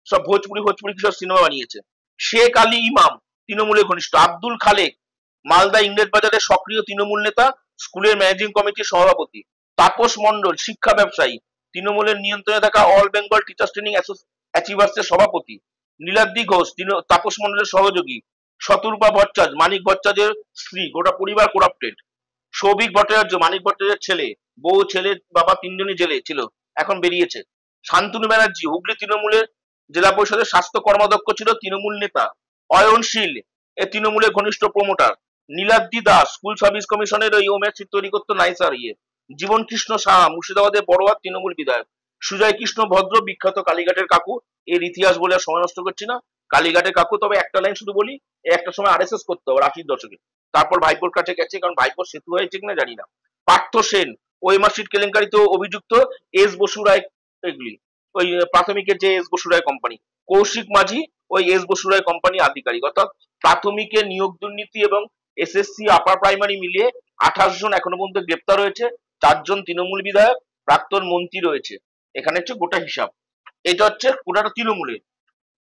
সব ভোজপুরি সব সিনেমা বানিয়েছে। শেখ আলী ইমাম, তৃণমূলের ঘনিষ্ঠ। আব্দুল খালেক, মালদা ইংরেজ বাজারের সক্রিয় তৃণমূল নেতা, স্কুলের ম্যানেজিং কমিটির সভাপতি। তাপস মণ্ডল, শিক্ষা ব্যবসায়ী, তৃণমূলের নিয়ন্ত্রণে থাকা অল বেঙ্গল টিচার্স ট্রেনিং অ্যাচিভার্সের সভাপতি। নীলাদ্রি ঘোষ, তাপস মণ্ডলের সহযোগী। শতরূপা ভট্টাচার্য, মানিক ভট্টাচার্যের স্ত্রী, গোটা পরিবার করাপ্টেড। সৌভিক ভট্টাচার্য, মানিক ভট্টাচার্যের ছেলে, বউ, ছেলে, বাবা, 3 জনই জেলে ছিল, এখন বেরিয়েছে। শান্তনু ব্যানার্জি, হুগলি তৃণমূলের জেলা পরিষদের স্বাস্থ্য কর্মাধ্যক্ষ, ছিল তৃণমূল নেতা। অয়নশীল, এ তৃণমূলের ঘনিষ্ঠ promoter. Niladri Das, school service কমিশনের ওই ওমের সিট তৈরি করতো নাইসার জীবন কৃষ্ণ সাহা, মুর্শিদাবাদের বড়োয়া তৃণমূল বিধায়ক। সুজয় কৃষ্ণ ভদ্র, বিখ্যাত কালীঘাটের কাকু, এর ইতিহাস বলে আর সময় নষ্ট করছি না। কালীঘাটের কাকু, তবে একটা লাইন শুধু বলি, একটা সময় আরএসএস করতো 80-র দশকে, তারপর ভাইপোর কাছে গেছে, কারণ ভাইপোর সেতু হয়েছে কিনা জানি না। পার্থ সেন, ওএমআর শিট কেলেঙ্কারিতে অভিযুক্ত, এস বসু রায়, এগুলি ওই প্রাথমিকের যে এস বসু রায় কোম্পানি। কৌশিক মাঝি, ওই এস বসু রায় কোম্পানি আধিকারিক। অর্থাৎ প্রাথমিকের নিয়োগ দুর্নীতি এবং এসএসসি আপার প্রাইমারি মিলিয়ে 28 জন এখনো পর্যন্ত গ্রেপ্তার হয়েছে। 4 জন তৃণমূল বিধায়ক, প্রাক্তন মন্ত্রী রয়েছে। এখানে হচ্ছে গোটা হিসাব, এটা হচ্ছে গোটাটা তৃণমূলের।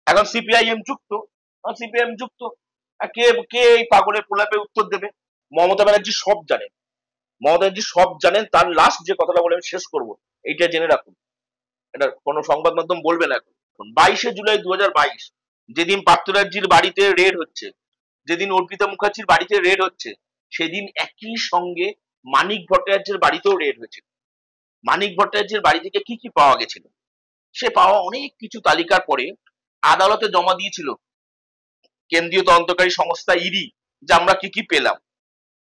এখন সিপিআইএম যুক্ত, সিপিআইএম যুক্ত, কে কে এই পাগলের প্রলাপে উত্তর দেবে? মমতা ব্যানার্জি সব জানেন, মমতা ব্যানার্জি সব জানেন। তার লাস্ট যে কথাটা বলে আমি শেষ করবো, এইটা জেনে রাখুন, এটা কোনো সংবাদ মাধ্যম বলবে না। এখন 22শে জুলাই 2022, যেদিন পার্থরাজ্যির বাড়িতে রেড হচ্ছে, যেদিন অর্পিতা মুখার্জির বাড়িতে রেড হচ্ছে, সেদিন একই সঙ্গে মানিক ভট্টাচার্যের বাড়িতেও রেড হয়েছে। মানিক ভট্টাচার্যের বাড়ি থেকে কি কি পাওয়া গেছিল, সে পাওয়া অনেক কিছু তালিকার পরে আদালতে জমা দিয়েছিল কেন্দ্রীয় তদন্তকারী সংস্থা ইডি, যে আমরা কি কি পেলাম।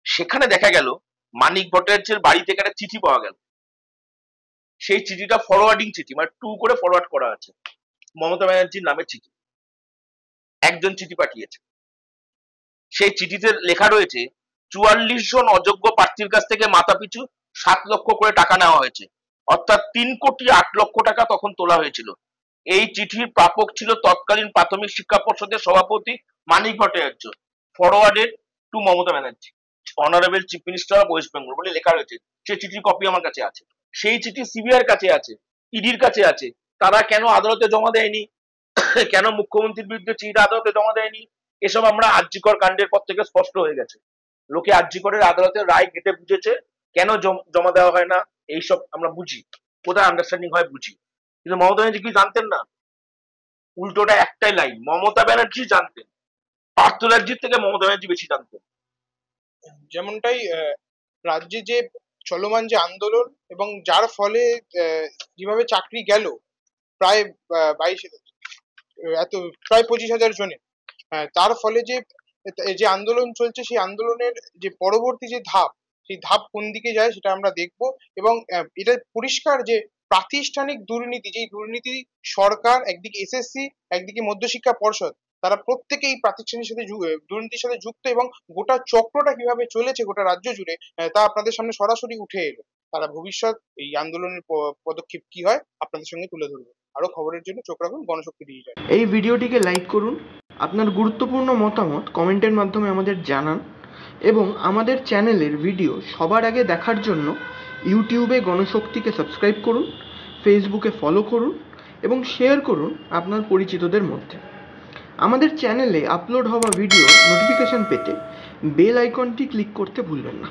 সেখানে দেখা গেল মানিক ভট্টাচার্যের বাড়ি থেকে একটা চিঠি পাওয়া গেল। সেই চিঠিটা ফরওয়ার্ডিং চিঠি, মানে 2 করে ফরওয়ার্ড করা আছে, মমতা ব্যানার্জির নামে চিঠি, একজন চিঠি পাঠিয়েছে। সেই চিঠিতে লেখা রয়েছে 44 জন অযোগ্য প্রার্থীর কাছ থেকে মাথাপিছু 7 লক্ষ করে টাকা নেওয়া হয়েছে, অর্থাৎ 3,08,00,000 টাকা তখন তোলা হয়েছিল। এই চিঠির প্রাপক ছিল তৎকালীন প্রাথমিক শিক্ষা পর্ষদের সভাপতি Manik Bhattacharya. Forwarded to Mamata Banerjee, honourable chief minister of West Bengal বলে লেখা রয়েছে। সেই চিঠির কপি আমার কাছে আছে, সেই চিঠি সিবিআইয়ের কাছে আছে, ইডির কাছে আছে। তারা কেন আদালতে জমা দেয়নি, কেন মুখ্যমন্ত্রীর বিরুদ্ধে চিঠি আদালতে জমা দেয়নি, এসব আমরা আরজিকর কাণ্ডের পর থেকে স্পষ্ট হয়ে গেছে। লোকে আরজিকরের আদালতের রায় ঘেটে বুঝেছে, কেন জমা দেওয়া হয় না, এইসব আমরা বুঝি, কোথায় আন্ডারস্ট্যান্ডিং হয় বুঝি। কিন্তু মমতা ব্যানার্জি কি জানতেন না? উল্টোটা একটাই লাইন, মমতা ব্যানার্জি জানতেন, পার্থরাজ্যির থেকে মমতা ব্যানার্জি বেশি জানতেন। যেমনটাই রাজ্যে যে চলমান যে আন্দোলন, এবং যার ফলে যেভাবে চাকরি গেল প্রায় 25,000 জনের, তার ফলে যে আন্দোলন চলছে, সেই আন্দোলনের যে পরবর্তী যে ধাপ, সেই ধাপ কোন দিকে যায় সেটা আমরা দেখব। এবং এটা পরিষ্কার যে প্রাতিষ্ঠানিক দুর্নীতি, যেই দুর্নীতি সরকার, একদিকে এসএসসি, একদিকে মধ্যশিক্ষা পর্ষদ, তারা প্রত্যেকে এই প্রাতিষ্ঠানিক সাথে দুর্নীতির সাথে যুক্ত, এবং গোটা চক্রটা কিভাবে চলেছে গোটা রাজ্য জুড়ে তা আপনাদের সামনে সরাসরি উঠে এলো। তারা ভবিষ্যৎ এই আন্দোলনের পদক্ষেপ কি হয় আপনাদের সঙ্গে তুলে ধরবে। আরো খবরের জন্য চোখ রাখুন গণশক্তি ডিজিটাল। এই ভিডিওটিকে লাইক করুন, আপনার গুরুত্বপূর্ণ মতামত কমেন্টের মাধ্যমে আমাদের জানান, এবং আমাদের চ্যানেলের ভিডিও সবার আগে দেখার জন্য ইউটিউবে গণশক্তিকে সাবস্ক্রাইব করুন, ফেসবুকে ফলো করুন এবং শেয়ার করুন আপনার পরিচিতদের মধ্যে। আমাদের চ্যানেলে আপলোড হওয়া ভিডিও নোটিফিকেশন পেতে বেল আইকনটি ক্লিক করতে ভুলবেন না।